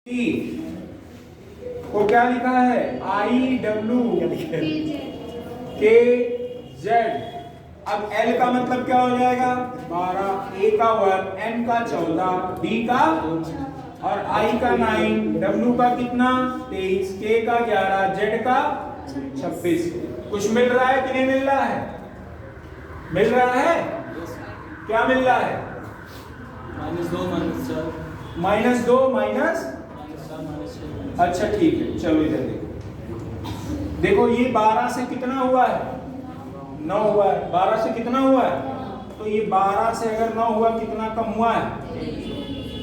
को क्या लिखा है IWKZ। अब L का मतलब क्या हो जाएगा 12, A का वर्ग, N का 14, D का और I का 9, W का कितना 23, K का 11, Z का 26। कुछ मिल रहा है कि नहीं मिल रहा है? मिल रहा है? क्या मिल रहा है? -2 -4 -2 माइनस। अच्छा ठीक है, चलो इधर देखो ये 12 से कितना हुआ है 9 हुआ है। 12 से कितना हुआ है? तो ये 12 से अगर 9 हुआ कितना कम हुआ है?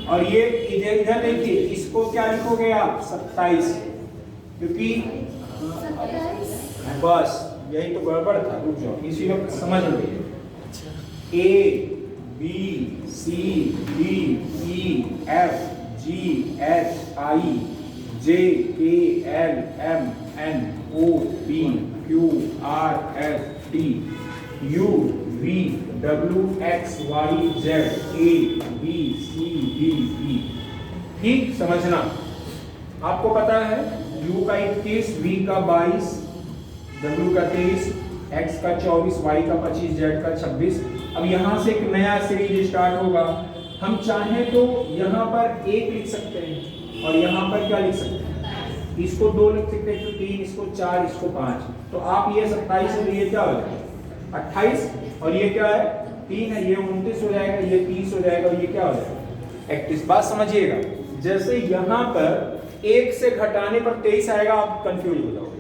और ये इधर देखिए, इसको क्या लिखोगे आप 27, क्योंकि बस यही तो गड़बड़ था। रुक जाओ, इसी वक्त समझ लो। A B C D E F G H I J K L M N O P Q R S T U V W X Y Z A B C D E। ठीक समझना। आपको पता है U का 21, V का 22, W का 23, X का 24, Y का 25, Z का 26। अब यहाँ से एक नया सीरीज स्टार्ट होगा। हम चाहें तो यहाँ पर 1 लिख सकते हैं और यहाँ पर क्या लिख सकते हैं, इसको 2 लिख सकते हैं, 3, इसको 4, इसको 5। तो आप ये 27 और ये क्या हो जाएगा 28, और ये क्या है 3 है, ये 29 हो जाएगा, ये 30 हो जाएगा, और ये क्या हो जाएगा 31। बात समझिएगा। जैसे यहाँ पर 1 से घटाने पर 23 आएगा, आप कंफ्यूज हो जाओगे।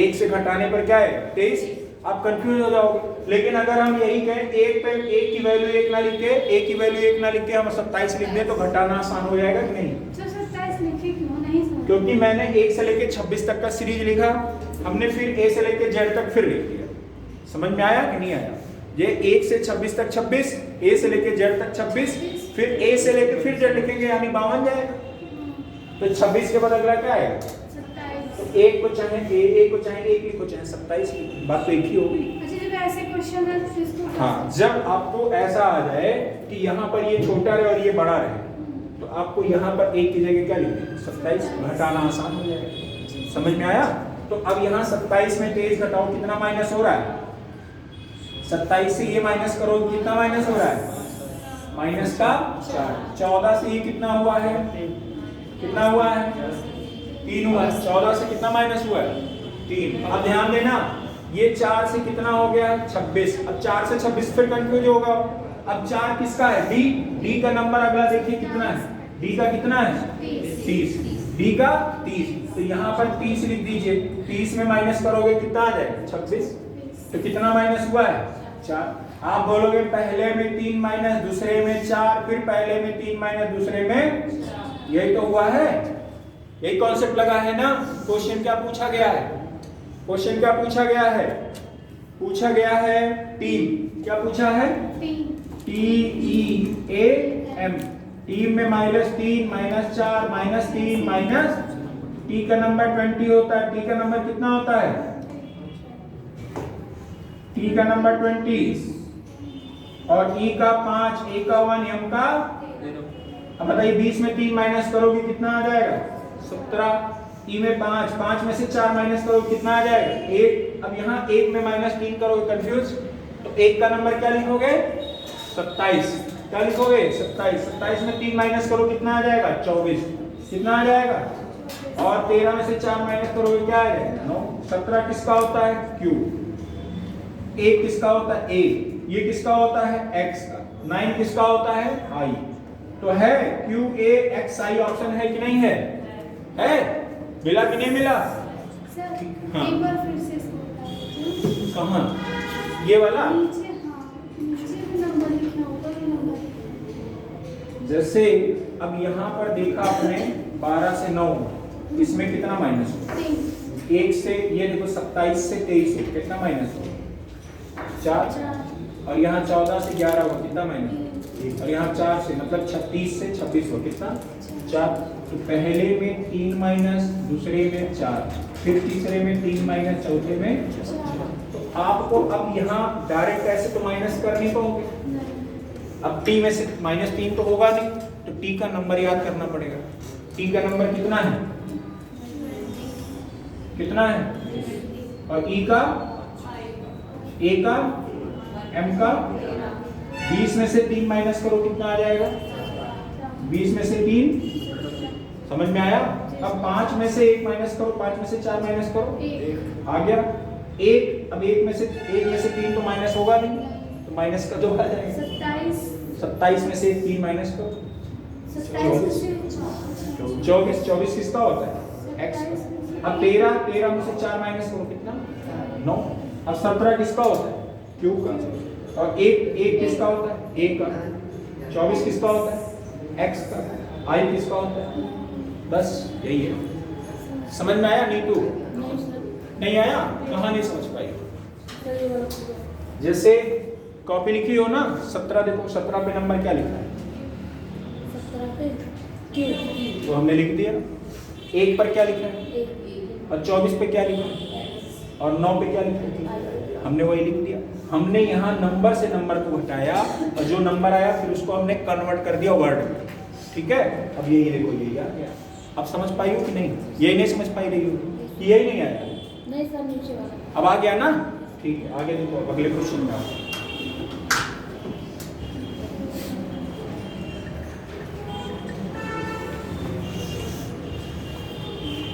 1 से घटाने पर क्या है 23, आप कंफ्यूज हो जाओगे। लेकिन अगर हम यही कहें 1 पे 1 की वैल्यू 1 ना लिख के, 1 की वैल्यू 1 ना लिख के हम 27 लिख दें तो घटाना आसान हो जाएगा कि नहीं? क्योंकि मैंने 1 से लेके 26 तक का सीरीज लिखा, हमने फिर A से लेके Z तक फिर लिख दिया। समझ में आया कि नहीं आया? ये 1 से 26 तक 26, A से लेके Z तक 26, फिर A से लेके फिर Z लिखेंगे, यानी 52 जाएगा। तो 26 के बाद अगला क्या आएगा? तो 1 को चाहे A को चाहे 1 को चाहे 27, बात तो एक ही होगी। ऐसे क्वेश्चन है तो इसको हाँ, जब आपको ऐसा आ जाए कि यहाँ पर ये छोटा रहे और ये बड़ा रहे, तो आपको यहाँ पर 1 की जगह क्या लिखना है 27, घटाना आसान हो जाएगा। समझ में आया? तो अब यहाँ 27 में 23 घटाओ, कितना माइनस हो रहा है? 27 से ये माइनस करो, कितना माइनस हो रहा है? माइनस का 4। 14 से ये कितना हुआ है? कितना हुआ है? 3 हुआ है। 14 से कितना माइनस हुआ है? 3। अब ध्यान देना, ये 4 से कितना हो गया 26। अब 4 से 26 फिर कंफ्यूज होगा। अब 4 किसका है? डी का नंबर अगला देखिए कितना है? डी का कितना है? 30। डी का 30, तो यहाँ पर 30 लिख दीजिए। 30 में माइनस करोगे कितना आ जाएगा 26। तो कितना माइनस हुआ है 4। आप बोलोगे पहले में 3 माइनस दूसरे में 4, फिर पहले में 3 माइनस दूसरे में, यही तो हुआ है। यही कॉन्सेप्ट लगा है ना। क्वेश्चन क्या पूछा गया है? क्वेश्चन क्या पूछा गया है? पूछा गया है टीम। क्या पूछा है? TEAM। टीम में -3, -4, -3, माइनस टी का नंबर 20 होता है। टी का नंबर कितना होता है? टी का नंबर 20 और ई का 5, ए का 1, एम का। अब बताइए 20 में 3 माइनस करोगे कितना आ जाएगा 17। ई में 5, 5 में से 4 माइनस करो कितना आ जाएगा 1। अब यहाँ 1 में -3 करोगे कंफ्यूज, तो 1 का नंबर क्या लिखोगे 27। क्या लिखोगे 27। 27 में 3 माइनस करो कितना आ जाएगा 24। कितना आ जाएगा? और 13 में से 4 माइनस करोगे क्या आ जाएगा 9। 17 किसका होता है? Q। A किसका होता है? A। ये किसका होता है? X का। 9 किसका होता है? I। तो है QAXI ऑप्शन है कि नहीं है? है? मिला कि नहीं मिला? सर हाँ। एक बार फिर से इसको बताइए। कहाँ? ये वाला? नीचे, हाँ नीचे भी नंबर लिखना, ऊपर भी नंबर लिखना। जैसे अब यहाँ पर देखा आपने 12 से 9, इसमें कितना माइनस हो? 1 से ये देखो 27 से 23 हो, कितना माइनस हो? 4। और यहाँ 14 से 11 हो, कितना माइनस? और यहाँ 4 से, मतलब 36 से 26 हो, कितना 4। तो पहले में 3 माइनस, दूसरे में 4, फिर तीसरे में 3 माइनस, चौथे में। तो आपको अब यहाँ डायरेक्ट ऐसे तो माइनस कर नहीं पाओगे। अब टी में से -3 तो होगा नहीं, तो टी का नंबर याद करना पड़ेगा। टी का नंबर कितना है, कितना है, और ई का, ए का, एम का, 20 में से 3 माइनस करो कितना आ जाएगा, 20 में से 3, समझ में आया। अब 5 में से 1 माइनस करो, 5 में से 4 माइनस करो, आ गया 1। अब 1 में से 3 तो माइनस होगा नहीं, तो माइनस का जो आ जाएगा 27 में से 3 माइनस करो, 24 किसका होता है, x का। अब 13 में से 4 माइनस करो कितना, 9। अब 17 किसका होता है, q का। और 1 किसका होता है, a का। 24 किसका होता है, x का। i किसका होता है, बस यही है। समझ में आया नीतू, नहीं आया, कहाँ नहीं समझ पाई। जैसे कॉपी लिखी हो ना, 17 देखो, 17 पे नंबर क्या लिखा है, तो हमने लिख दिया। 1 पर क्या लिखा है, और 24 पे क्या लिखा है, और 9 पे क्या लिखा है, हमने वही लिख दिया। हमने यहाँ नंबर से नंबर को घटाया, और जो नंबर आया फिर उसको हमने कन्वर्ट कर दिया वर्ड में, ठीक है। अब यही देखो, यही आ गया। अब समझ पाई हो कि नहीं, यही नहीं समझ पाई रही हो कि यही नहीं आया, नहीं सर, नीचे वाला अब आ गया ना, ठीक है। आगे देखो, अगले क्वेश्चन में आओ।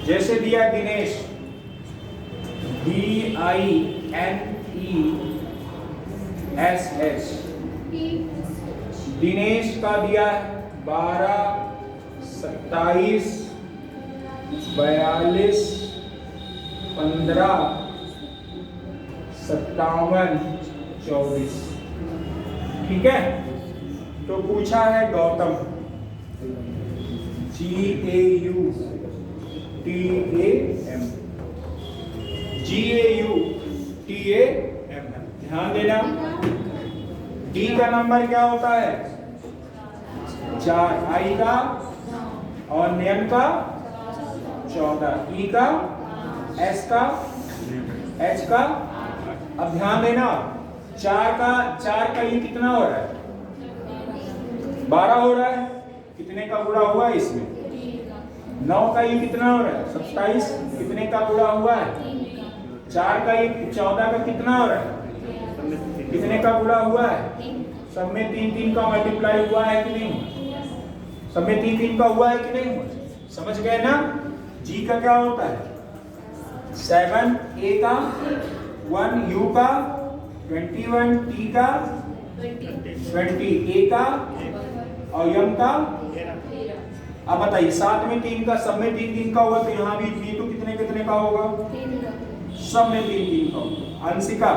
जैसे दिया दिनेश, DINESH, दिनेश का दिया 12, 27, 42, 15, 57, 24, ठीक है। तो पूछा है गौतम, GAUTAM, ध्यान देना। D का नंबर क्या होता है, 4, I का और नियम का 14, E का, S का, H का। अब ध्यान देना, 4 का ये कितना हो रहा है, 12 हो रहा है, कितने का गुणा हुआ है इसमें, 9 का ये कितना हो रहा है, 27, कितने का गुणा हुआ है, 4 का ये 14 का कितना हो रहा है, कितने का गुणा हुआ है, सब में 3 का मल्टीप्लाई हुआ है कि नहीं, सब में 3 का हुआ है कि नहीं हुआ, समझ गए ना। G का क्या होता है, 7, A का 1, U का 21, T का 20, A का और M का। अब बताइए, 7 में 3 का, सब में 3 का होगा, तो यहाँ भी तो कितने का होगा, सब में 3 का होगा। अंशिका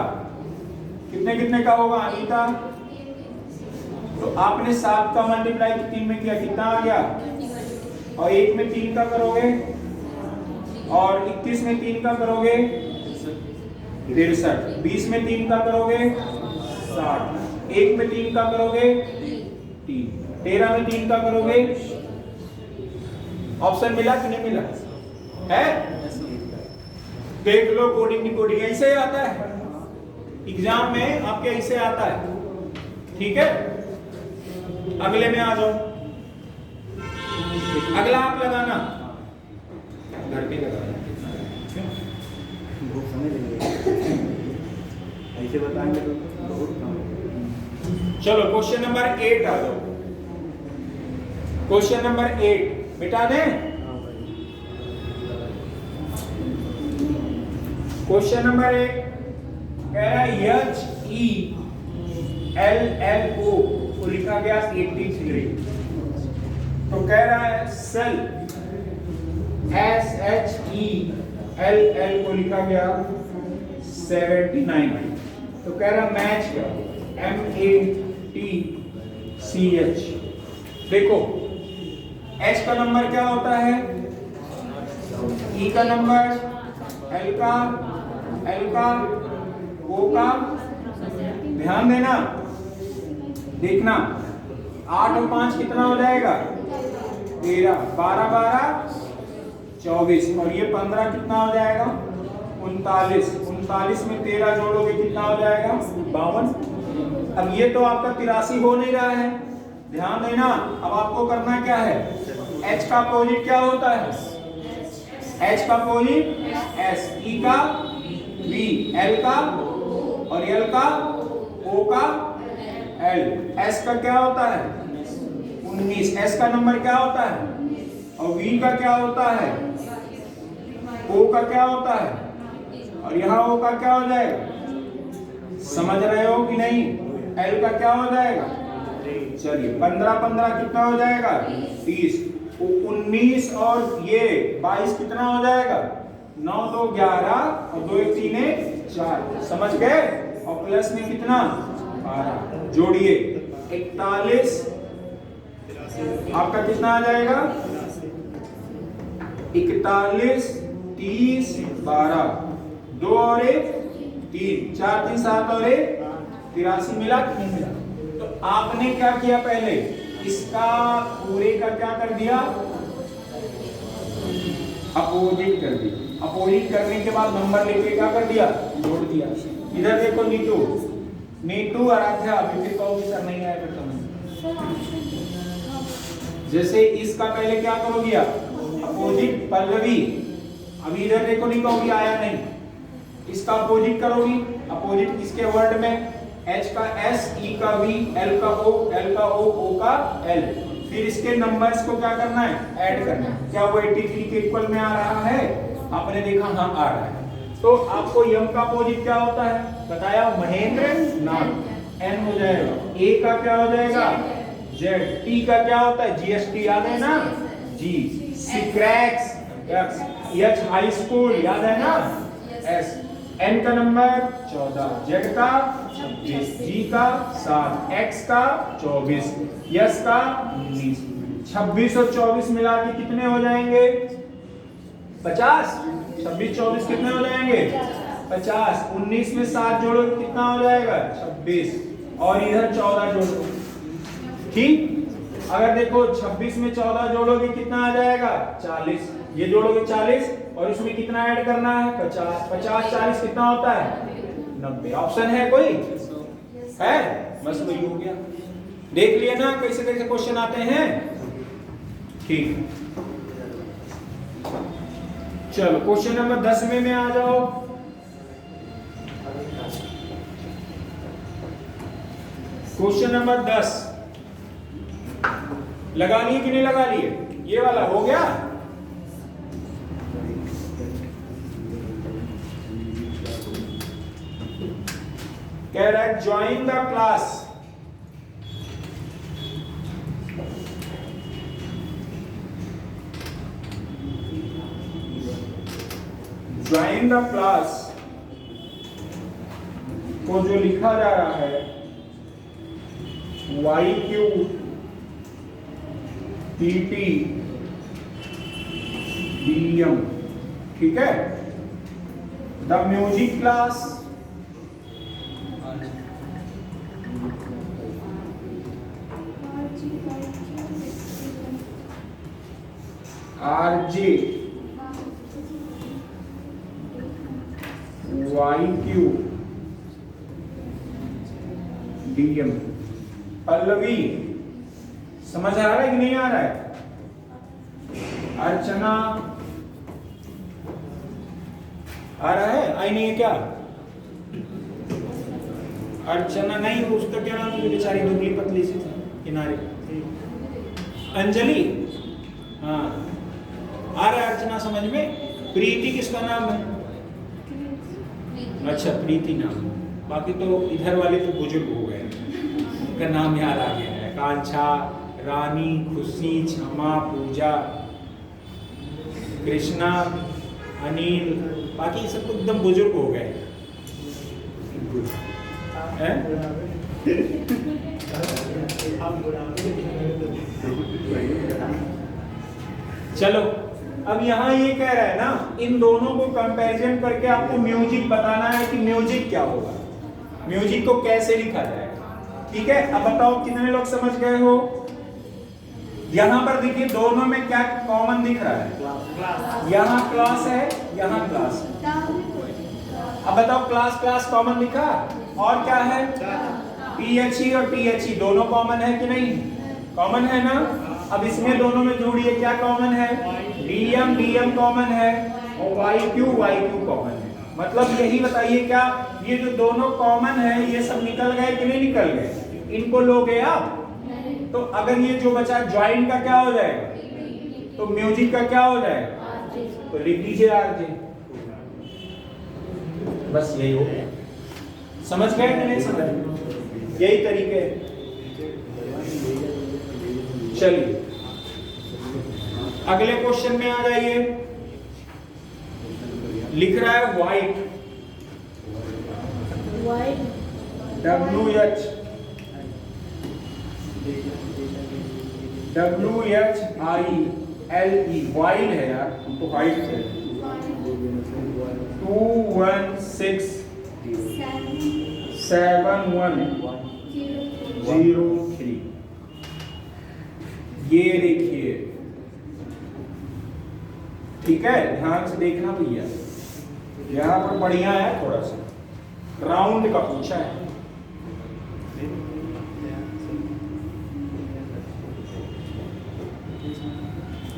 कितने का होगा, अनीता। तो आपने 7 का मल्टीप्लाई 3 में किया, कितना आ गया, और 1 में 3 का करोगे, और 21 में 3 का करोगे 63, 20 में 3 का करोगे 60, 1 में 3 का करोगे 3, 13 में 3 का करोगे। ऑप्शन मिला कि नहीं मिला है, देख लो। कोडिंग डिकोडिंग ऐसे ही आता है, एग्जाम में आपके ऐसे आता है, ठीक है। अगले में आ जाओ, अगला आप लगाना, घर पे लगाना, ऐसे बताएंगे तो बहुत कम। चलो क्वेश्चन नंबर 8 आ जाओ। क्वेश्चन नंबर 8 मिटा दें। क्वेश्चन नंबर 1 कह रहा है HELLO को लिखा गया 83, तो कह रहा है सेल SHELL को लिखा गया 79, तो कह रहा मैच क्या, MATCH। देखो H का नंबर क्या होता है, E का नंबर, L का, O का। ध्यान देना, देखना 8 और 5 कितना हो जाएगा, 13, 12, 12, 24, और ये 15 कितना हो जाएगा, 39, 39 में 13 जोड़ोगे कितना हो जाएगा, 52। अब ये तो आपका 83 हो नहीं रहा है, ध्यान देना। अब आपको करना क्या है, H का अपोजिट क्या होता है? H का अपोजिट S, E का V, L का और L का O का L। S का क्या होता है? 19। S का नंबर क्या होता है? और V का क्या होता है? O का क्या होता है? और यहाँ O का क्या हो जाएगा? समझ रहे हो कि नहीं? L का क्या हो जाएगा? चलिए 15 कितना हो जाएगा? 30। 19 और ये 22 कितना हो जाएगा? 9 2 11 और 2 1 3 4। समझ गए? और प्लस में कितना? 12 जोड़िए 41। आपका कितना आ जाएगा? 41 30 12 2 और 1 3 4 3 7 और 1 83 मिला कि नहीं मिला? तो आपने क्या किया? पहले इसका पूरे का क्या कर दिया? अपोजिट कर दिया। अपोजिट करने के बाद नंबर लेके क्या कर दिया? जोड़ दिया। इधर देखो नीतू आराध्या अभी फिर कहोगे सर नहीं आया करता मैं। जैसे इसका पहले क्या करोगी आप? अपोजिट पल्लवी। अभी इधर देखो नहीं कहोगी आया नहीं, इसका अपोजिट करोगी। अपोजिट किसके वर्ड में? H का S, E का V, L का O, L का O, O का L। फिर इसके नंबर्स को क्या करना है? ऐड करना है। क्या वो 83 के इक्वल में आ रहा है? आपने देखा हाँ आ रहा है। तो आपको यम का अपोजिट क्या होता है बताया? महेंद्र नाथ, N हो जाएगा। A का क्या हो जाएगा? Z। T का क्या होता है? GST याद है ना? G। सिक्रैक्स X। H high school याद है ना? S। N का नंबर 14, Z का 26, G का 7, X का 24, S का 19। 26 और 24 मिला के कितने हो जाएंगे? 50। 26 24 कितने हो जाएंगे? 50। 19 में 7 जोड़ो कितना हो जाएगा? 26। और इधर 14 जोड़ो। ठीक। अगर देखो 26 में 14 जोड़ोगे कितना आ जाएगा? 40। ये जोड़ोगे 40 और इसमें कितना ऐड करना है? 50। 50 40 कितना होता है? 90। ऑप्शन है कोई? है? बस वही हो गया। देख लिए ना कैसे कैसे क्वेश्चन आते हैं। ठीक, चलो क्वेश्चन नंबर 10 में आ जाओ। क्वेश्चन नंबर 10 लगा लिए कि नहीं लगा लिए? ये वाला हो गया। कह रहा है join the class. Join the class को जो लिखा जा रहा है YQ PT DM, ठीक है। The music class RJ YQ DM। Pallavi समझ आ रहा है कि नहीं आ रहा है? अर्चना आ रहा है? आई नहीं है क्या? अर्चना नहीं, उसका क्या नाम है? बेचारी दुबली पतली सी किनारे। अंजलि, हाँ आ रहा है अर्चना समझ में। प्रीति किसका नाम है? अच्छा प्रीति नाम। बाकी तो इधर वाले तो बुजुर्ग हो गए, उनका नाम याद आ गया है। कांछा, रानी, खुशी, क्षमा, पूजा, कृष्णा, अनिल, बाकी सब एकदम बुजुर्ग हो गए हैं। चलो अब यहाँ ये कह रहा है ना, इन दोनों को कंपैरिजन करके आपको म्यूजिक बताना है कि म्यूजिक क्या होगा, म्यूजिक को कैसे लिखा जाएगा। ठीक है, अब बताओ कितने लोग समझ गए हो? यहाँ पर देखिए दोनों में क्या कॉमन दिख रहा है? यहाँ क्लास है, यहाँ क्लास है। अब बताओ क्लास क्लास कॉमन दिखा, और क्या है? PHE और THE दोनों कॉमन है कि नहीं? कॉमन है ना। अब इसमें दोनों में जोड़िए, क्या कॉमन है? डीएम डीएम कॉमन है और वाई क्यू कॉमन है। मतलब यही बताइए क्या ये जो दोनों कॉमन है ये सब निकल गए कि नहीं निकल गए? इनको लोगे आप तो अगर ये जो बचा ज्वाइंट का क्या हो जाएगा? तो म्यूजिक का क्या हो जाएगा? तो लिख दीजिए आरजे। बस यही हो गया। समझ गए कि नहीं समझ? यही तरीके है। चलिए अगले क्वेश्चन में आ जाइए। लिख रहा है व्हाइट, WHILE, वाइड है यार, हमको वाइड है। 2167103। ये देखिए, ठीक है, ध्यान से देखना भैया, यहाँ पर बढ़िया है, थोड़ा सा राउंड का पूछा है।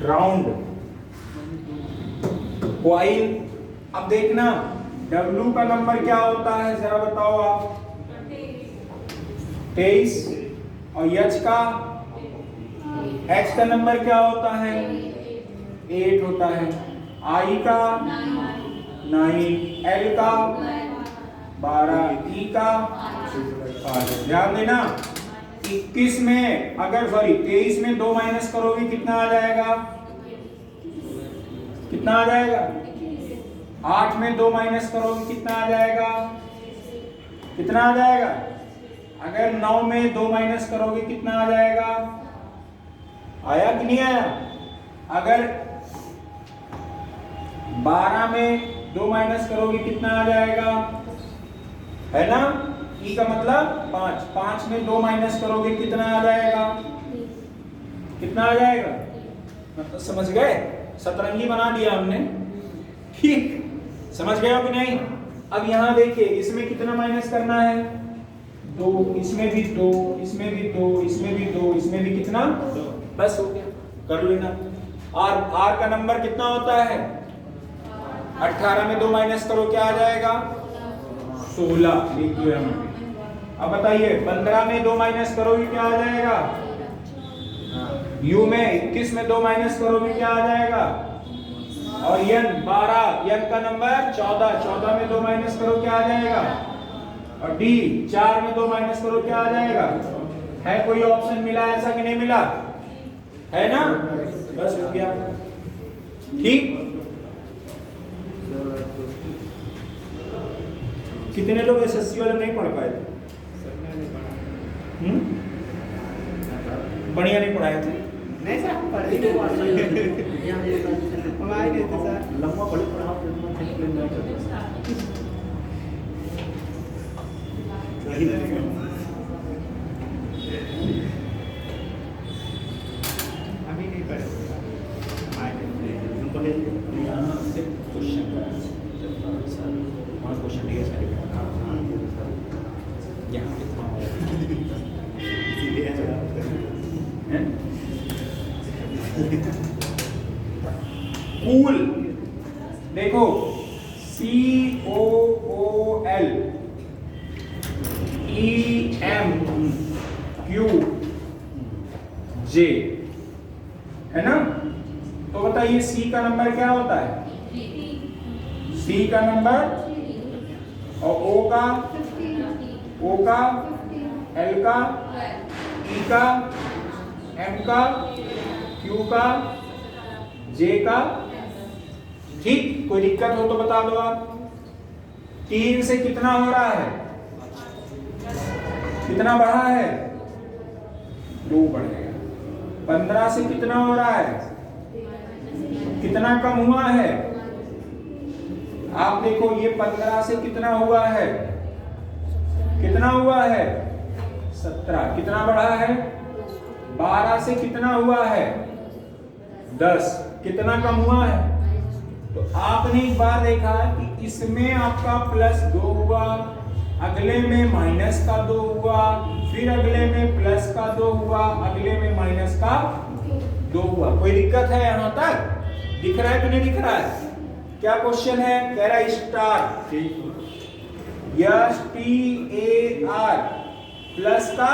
Round coil. अब देखना W का नंबर क्या होता है जरा बताओ आप? 23। और H का नंबर क्या होता है? 8 होता है। I का 9, L का 12, E का 5। ध्यान देना 21 में अगर 23 में 2 माइनस करोगे कितना आ जाएगा? कितना आ जाएगा? 8 में 2 माइनस करोगे कितना आ जाएगा? कितना आ जाएगा? अगर 9 में 2 माइनस करोगे कितना आ जाएगा? आया कि नहीं आया? अगर 12 में 2 माइनस करोगे कितना आ जाएगा? है ना? ई का मतलब 5। 5 में 2 माइनस करोगे कितना आ जाएगा? कितना आ जाएगा? मतलब समझ गए? सतरंगी बना दिया हमने। ठीक, समझ गए हो कि नहीं? अब यहाँ देखिए, इसमें कितना माइनस करना है? 2, इसमें भी 2, इसमें भी 2, इसमें भी 2, इसमें भी कितना? 2। बस हो गया, कर लेना। आर का नंबर कितना होता है? 18 में 2 माइनस करो क्या आ जाएगा? 16। लिख दो हमने। अब बताइए 15 में 2 माइनस करोगे क्या आ जाएगा? यू में 21 में 2 माइनस करोगे क्या आ जाएगा? और यन 12, यन का नंबर 14, 14 में 2 माइनस करो क्या आ जाएगा? और डी 4 में 2 माइनस करो क्या आ जाएगा? है कोई ऑप्शन मिला ऐसा कि नहीं मिला? है ना? बस हो गया। ठीक, कितने लोग एसएससी वाले नहीं पढ़ पाए थे? बढ़िया नहीं पढ़ाए थे? नहीं सर, हम पढ़े थे। हम आए थे सर, लंबा बड़ी पढ़ाओ तो मैं एक्सप्लेन नहीं करता। अभी नहीं पढ़े, आए थे, हम पढ़े थे। यहाँ से क्वेश्चन और क्वेश्चन दिया सारे यहाँ इसीलिए हैं? कूल देखो, COOLEMQJ है ना? तो बताइए C का नंबर क्या होता है? C का नंबर और O का L का E का M का Q का J का। ठीक, कोई दिक्कत हो तो बता दो आप। 3 से कितना हो रहा है? कितना बढ़ा है? 2 बढ़ेगा। 15 से कितना हो रहा है? कितना कम हुआ है? आप देखो ये 15 से कितना हुआ है? कितना हुआ है? 17। कितना बढ़ा है? 12 से कितना हुआ है? 10। कितना कम हुआ है? तो आपने एक बार देखा कि इसमें आपका +2 हुआ, अगले में माइनस का 2 हुआ, फिर अगले में प्लस का 2 हुआ, अगले में माइनस का 2 हुआ। कोई दिक्कत है यहाँ तक? दिख रहा है कि नहीं दिख रहा है? क्या क्वेश्चन है? कह रहा है स्टार STAR प्लस का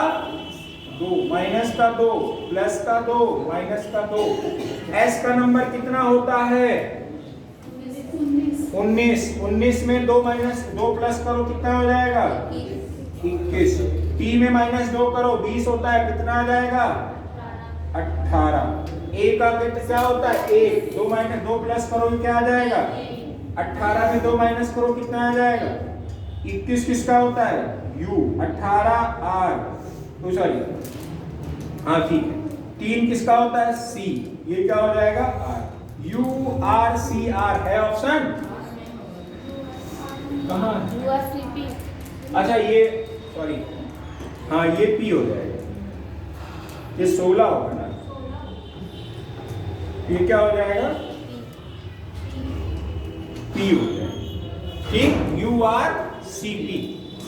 2 माइनस का 2 प्लस का 2 माइनस का 2। S का नंबर कितना होता है? 19। 19 में 2 माइनस 2 प्लस करो कितना हो जाएगा? 21। T में माइनस 2 करो 20 होता है, कितना आ जाएगा? 18। A का क्या होता है? 1। 2 माइनस 2 प्लस करो क्या आ जाएगा? 18 में 2 माइनस करो कितना आ जाएगा? 21 किसका होता है? U। 18 R तो सॉरी हाँ ठीक है। 3 किसका होता है? C। ये क्या हो जाएगा? R। U R C R है ऑप्शन कहाँ? अच्छा ये सॉरी हाँ ये P हो जाएगा, ये 16 होगा ना, ये क्या हो जाएगा? P हो जाएगा। ठीक, U R C P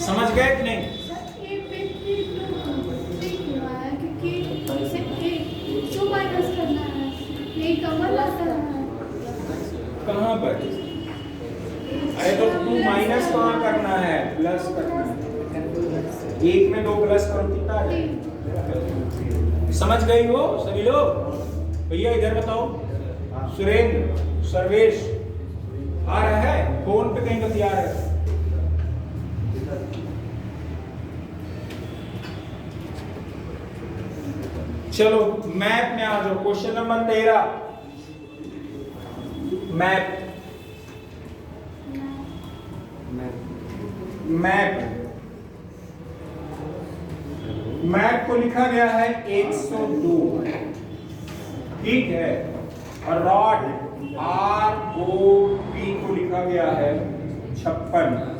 समझ गए कि नहीं? कहाँ पर? अरे तो 2 माइनस कहाँ करना है? प्लस करना है। 1 में 2 प्लस करो कितना है? समझ गई हो सभी लोग? भैया इधर बताओ। सुरेंद्र सर्वेश आ रहा है? फोन पे कहीं बतिया रहा है? चलो मैप में आ जाओ। Question number 13 map. मैप को लिखा गया है 102। ठीक है, और रॉड ROP को लिखा गया है 56।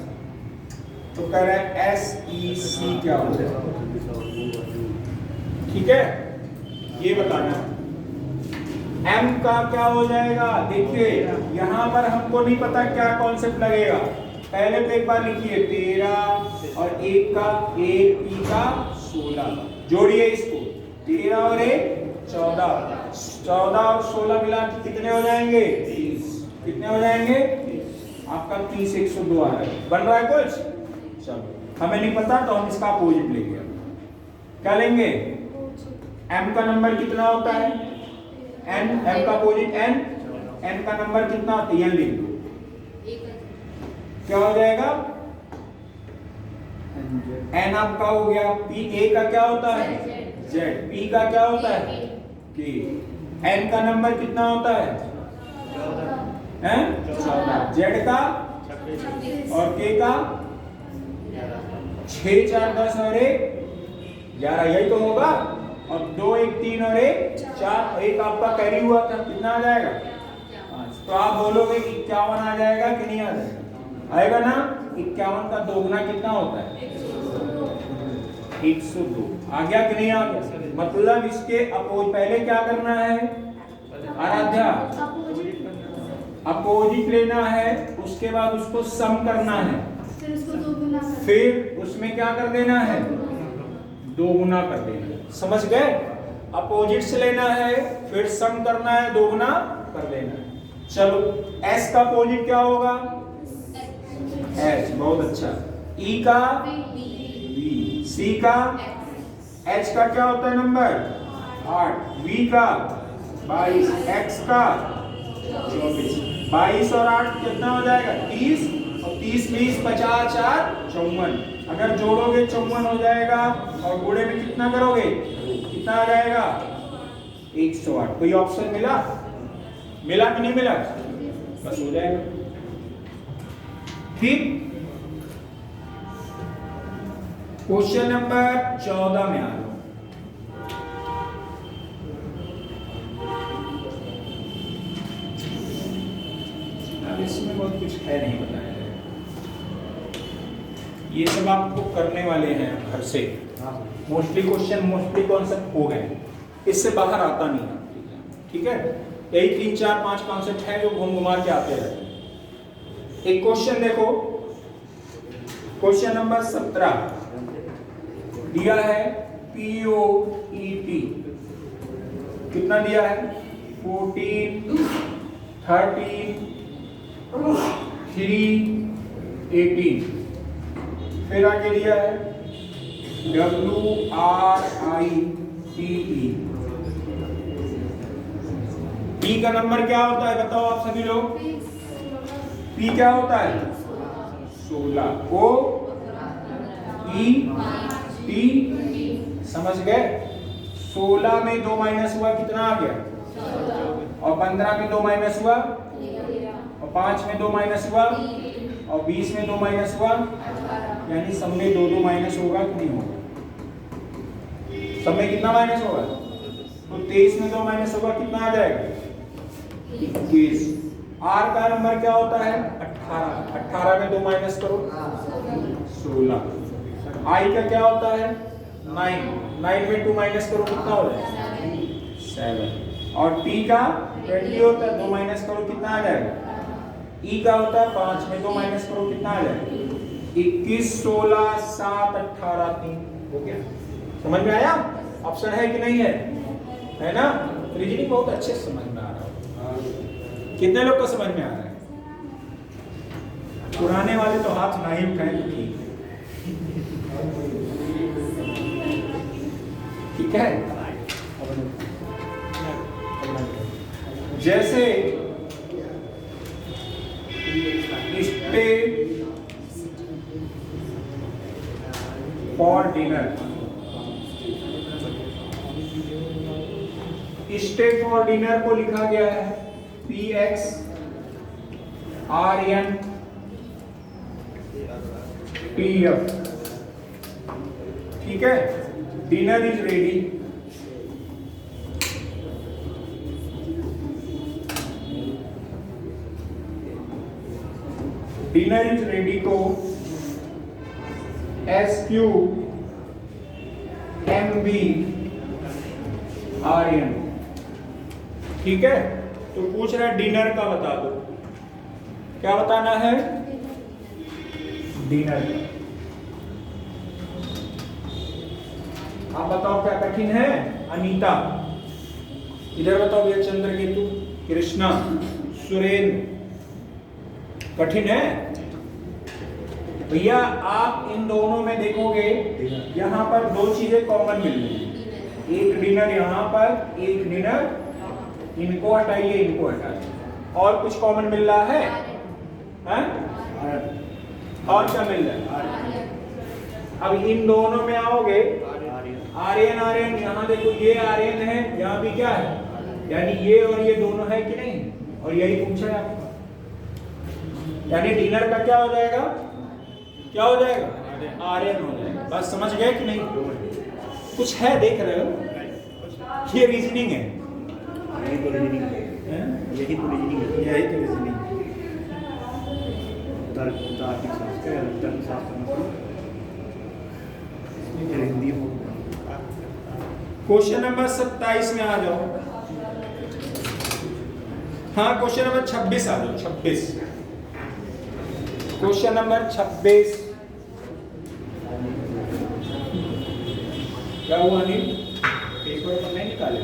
तो कह रहे हैं SEC क्या हो जाएगा? ठीक है, ये बताना। M का क्या हो जाएगा? देखिए यहां पर हमको नहीं पता क्या कॉन्सेप्ट लगेगा। पहले तो एक बार लिखिए 13 और 1 का 1 P का 16 जोड़िए इसको। 13 और 1 14। 14 और 16 मिला के कितने हो जाएंगे? 30। कितने हो जाएंगे? आपका 30 102 आ रहा है। बन रहा है कुछ? चलो हमें नहीं पता तो हम इसका अपोजिट लेंगे। क्या लेंगे? M का नंबर कितना होता है? N। M का अपोजिट N। N का नंबर कितना होता है? लिख दो। क्या हो जाएगा? N आपका हो गया। P A का क्या होता है? Z। P का क्या होता है? K। N का नंबर कितना होता है? 14। Z का और K का 6 4 10 और 1 11, यही तो होगा। और 2 1 3 और 1 4, एक आपका कैरी हुआ था, कितना आ जाएगा? 5। तो आप बोलोगे 51 आ जाएगा कि नहीं आ जाएगा? आएगा ना। 51 का दोगुना कितना होता है? 102। आ गया कि नहीं आ गया? मतलब इसके अपोजिट पहले क्या करना है? आराध्या अपोजिट लेना है, उसके बाद उसको सम करना है, फिर उसमें क्या कर देना है? 2 गुना कर देना है। समझ गए? अपोजिट से लेना है, फिर सम करना है, 2 गुना कर लेना है। चलो S का अपोजिट क्या होगा? H। बहुत अच्छा। E का V। C का H का क्या होता है नंबर? 8। V का 22। X का 24। 22 और 8 कितना हो जाएगा? 30। और 30 20 50 4 54। अगर जोड़ोगे 54 हो जाएगा, और गुणे में कितना करोगे? कितना आ जाएगा? 108। कोई ऑप्शन मिला? मिला कि नहीं मिला? बस हो जाएगा। ठीक, क्वेश्चन नंबर 14 में आ लो। अब इसमें बहुत कुछ है नहीं बताया जाएगा, ये सब आपको करने वाले हैं घर से। मोस्टली क्वेश्चन मोस्टली कॉन्सेप्ट हो गए, इससे बाहर आता नहीं है। ठीक है, यही 3 4 5 कॉन्सेप्ट है जो घूम घुमा के आते रहते हैं। एक क्वेश्चन देखो, क्वेश्चन नंबर 17 दिया है POET कितना दिया है 14 13 3 18। फिर आगे दिया है WRITE। P का नंबर क्या होता है बताओ आप सभी लोग। P क्या होता है 16। O E T समझ गए। 16 में 2 माइनस हुआ कितना आ गया, और 15 में 2 माइनस हुआ, और 5 में 2 माइनस हुआ, और 20 में 2 माइनस हुआ, यानी सब में 2 माइनस होगा कि नहीं होगा। सब में कितना माइनस होगा, तो 23 में 2 माइनस होगा कितना आ जाएगा 21। R का नंबर क्या होता है 18। 18 में 2 माइनस करो 16। I का क्या होता है 9। 9 में 2 माइनस करो कितना हो जाएगा 7। और T का 20 होता है 2 माइनस करो कितना आ जाएगा। E का होता है 5 में 2 माइनस करो कितना आ जाएगा 21 16 7 18 3। हो गया, समझ में आया। ऑप्शन है कि नहीं है ना। रीजनिंग बहुत अच्छे से समझ में आ रहा है। कितने लोग को समझ में आ रहा है। पुराने वाले तो हाथ नहीं उठाए तो ठीक है। जैसे stay for dinner, stay for dinner को लिखा गया है PX RN TF। ठीक है, dinner is ready. Dinner is ready को SQ MB RN। ठीक है, तो पूछ रहा है डिनर का बता दो। क्या बताना है डिनर का। आप बताओ क्या कठिन है। अनीता इधर बताओ भैया। चंद्रकेतु कृष्णा सुरेंद्र कठिन है भैया। आप इन दोनों में देखोगे यहाँ पर 2 चीजें कॉमन मिल रही है। एक डिनर यहाँ पर, एक डिनर, इनको हटाइए इनको हटाइए। और कुछ कॉमन मिल रहा है, हैं? और क्या मिल रहा है। अब इन दोनों में आओगे आर्यन आर्यन, यहाँ देखो ये आर्यन है, यहाँ भी क्या है, यानी ये और ये दोनों है कि नहीं। और यही पूछा है आपको, यानी डिनर का क्या हो जाएगा, क्या हो जाएगा आर्यन हो जाएगा। बस समझ गए कि नहीं। कुछ है देख रहे हो, ये रीजनिंग है। यही तो रीजनिंग है। यही तो रीजनिंग है। तार्किक शास्त्र हिंदी। क्वेश्चन नंबर 27 में आ जाओ। हाँ, क्वेश्चन नंबर 26 आ जाओ। 26 क्वेश्चन नंबर 26 क्या हुआ अनिल, पेपर पर नहीं निकाले।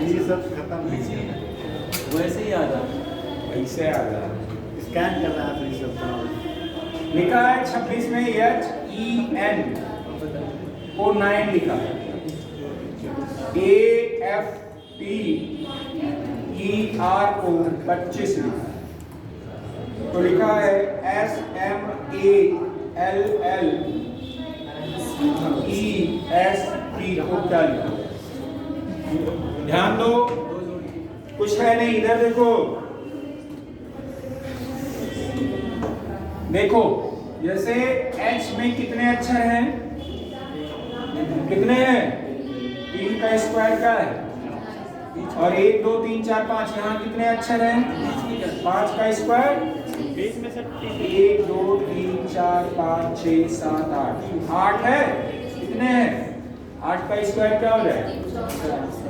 ये सब खत्म नहीं है, वैसे ही आ रहा ऐसे आ रहा है। स्कैन कर रहा है तो ये सब लिखा है 26 में HEN को 9 लिखा है, AFTER को 25 लिखा है, तो लिखा है SMALLEST को क्या लिखा है। ध्यान दो, कुछ है नहीं। इधर देखो, देखो जैसे H में कितने अक्षर हैं, कितने हैं, 3 का स्क्वायर क्या है, और 1 2 3 4 5, यहाँ कितने अक्षर हैं, 5 का स्क्वायर, 1 2 3 4 5 6 7 8 है, कितने हैं, 8 का स्क्वायर क्या हो जाएगा,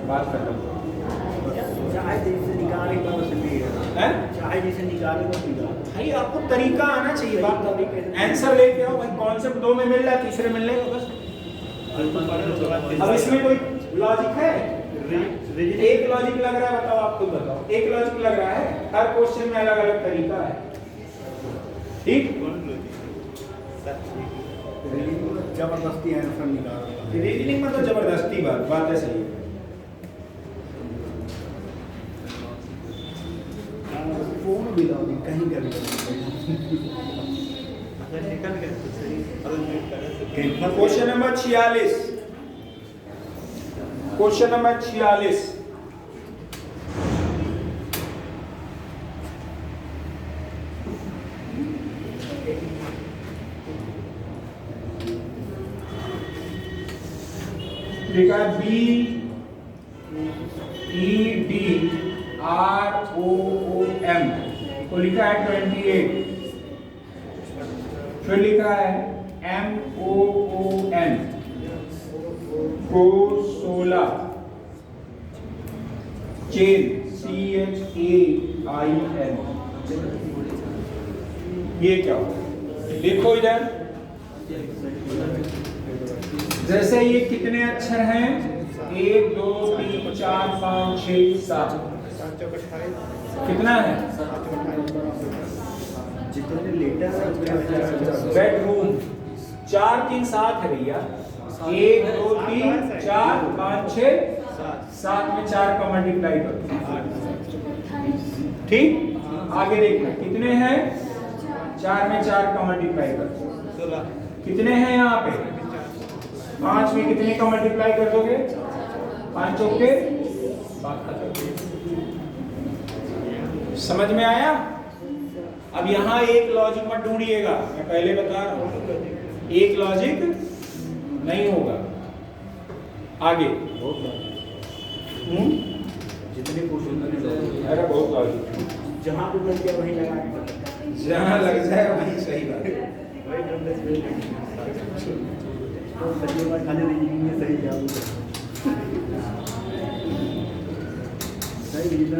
बात खत्म। चाहे जैसे निकाले तो चाहे जैसे निकाले तो भाई आपको तरीका आना चाहिए। बात आंसर लेके आओ भाई। कॉन्सेप्ट 2 में मिल रहा है, तीसरे मिलने का बस। अब इसमें कोई लॉजिक है? एक लॉजिक लग रहा है, बताओ, आप खुद बताओ, एक लॉजिक लग रहा है? हर क्वेश्चन में अलग अलग तरीका है, ठीक? जबरदस्ती आंसर निकाल, रीजनिंग में तो जबरदस्ती बात है, सही है। पूर्ण भी लॉजिक कहीं का भी निकल गए तो सही। क्वेश्चन नंबर 46, क्वेश्चन नंबर 46, लिखा है BEDROOM को लिखा है 28, फिर लिखा है MOON को 16, चेन CHAIN, ये क्या होगा? देखो इधर, जैसे ये कितने अक्षर हैं? 1 2 3 4 5 6 7, कितना है? जितने लेटर बेडरूम 4 3 7 है भैया, 1 2 3 4 5 6 7 में 4 का मल्टीप्लाई करो, ठीक? आगे देखना कितने हैं? 4 में 4 का मल्टीप्लाई करो, कितने हैं यहाँ पे? 5 में कितने का मल्टीप्लाई कर दोगे? 5 चौके, बात खत्म। समझ में आया? अब यहाँ एक लॉजिक मत ढूंढिएगा, मैं पहले बता रहा हूँ, एक लॉजिक नहीं होगा। आगे जितने क्वेश्चन, अरे बहुत लॉजिक, जहाँ भी लग गया वहीं लगा, जहाँ लग जाए वहीं सही बात है।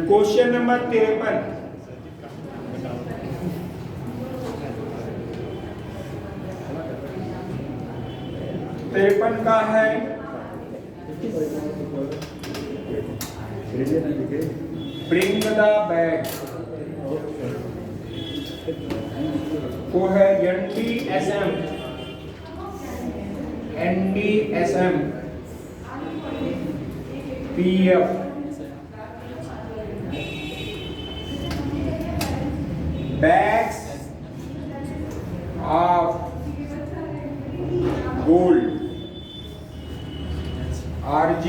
क्वेश्चन नंबर 53, का है ब्रिंग द बैग, वो है NDSM PF bags of gold RG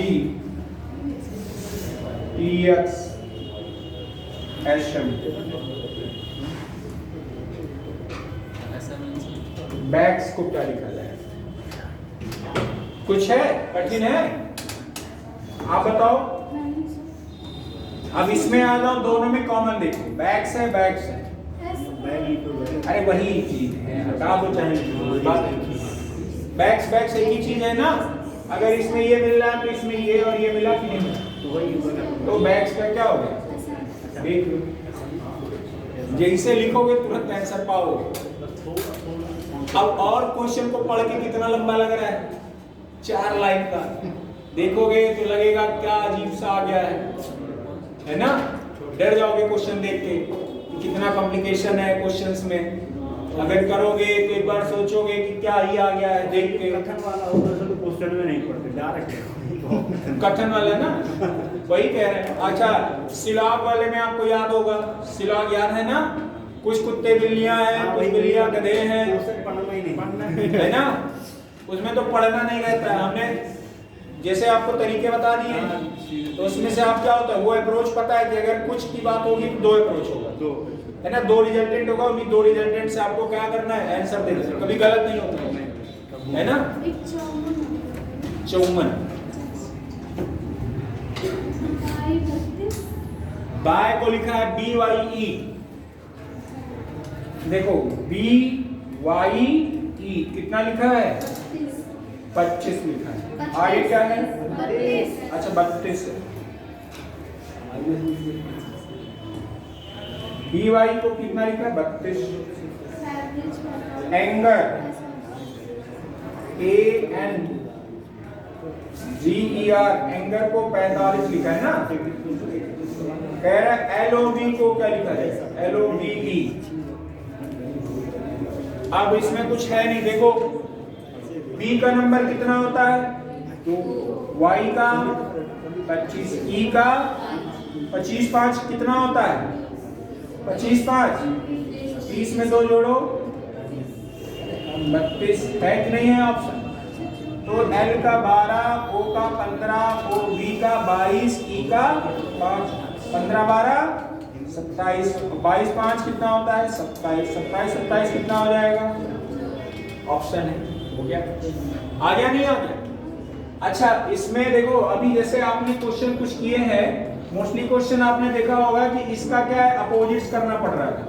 TX SM, bags को क्या लिखा जाए? कुछ है? कठिन है? आप बताओ। अब इसमें आ जाओ, दोनों में कॉमन देखो, बैग्स है, बैग्स है, अरे वही चीज है, हटा दो चाहे बात, बैग्स बैग्स एक ही चीज है ना। अगर इसमें ये मिल रहा है तो इसमें ये और ये मिला कि नहीं, तो बैग्स का क्या हो गया? देख लो, जैसे लिखोगे तुरंत आंसर पाओगे। अब और क्वेश्चन को पढ़ के कितना लंबा लग रहा है? 4 लाइन का, देखोगे तो लगेगा क्या अजीब सा आ गया है ना? डर जाओगे क्वेश्चन देख के कि कितना कॉम्प्लिकेशन है क्वेश्चंस में। अगर करोगे तो एक बार सोचोगे कि क्या ही आ गया है देख के। कठिन वाला होगा तो क्वेश्चन में नहीं पढ़ते, डायरेक्ट कठिन वाला ना, वही कह रहे हैं। अच्छा, सिलाब वाले में आपको याद होगा, सिलाब याद है ना? कुछ कुत्ते बिल्लियां हैं, कुछ बिल्लियां गधे हैं, है ना? उसमें तो पढ़ना नहीं रहता है। हमने जैसे आपको तरीके बता दिए, तो उसमें से आप क्या होता है, वो अप्रोच पता है कि अगर कुछ की बात होगी तो 2 अप्रोच होगा, है ना? 2 रिजल्टेंट होगा, उन्हीं 2 रिजल्टेंट से आपको क्या करना है? आंसर देना, कभी गलत नहीं होता है ना? 54 बाय को लिखा है BYE, देखो BYE कितना लिखा है? 25 लिखा है। आगे क्या है? 32। अच्छा 32 है। BY को कितना लिखा है? 32। एंगर ANGER GER एंगर को 45 लिखा है ना, कह रहा है LOV को क्या लिखा जाएगा, LOVE। अब इसमें कुछ है नहीं, देखो B का नंबर कितना होता है, तो Y का 25, E का 25 5 कितना होता है, 25 5, 30 में 2 जोड़ो 32 है कि नहीं है ऑप्शन। तो L का 12, O का 15, OV का 22, E का 5, 15 12 27, 22 5 कितना होता है 27, 27 27 कितना हो जाएगा, ऑप्शन है, हो गया, आ गया नहीं आ गया। अच्छा इसमें देखो अभी जैसे आपने क्वेश्चन कुछ किए हैं, मोस्टली क्वेश्चन आपने देखा होगा कि इसका क्या है, अपोजिट्स करना पड़ रहा था,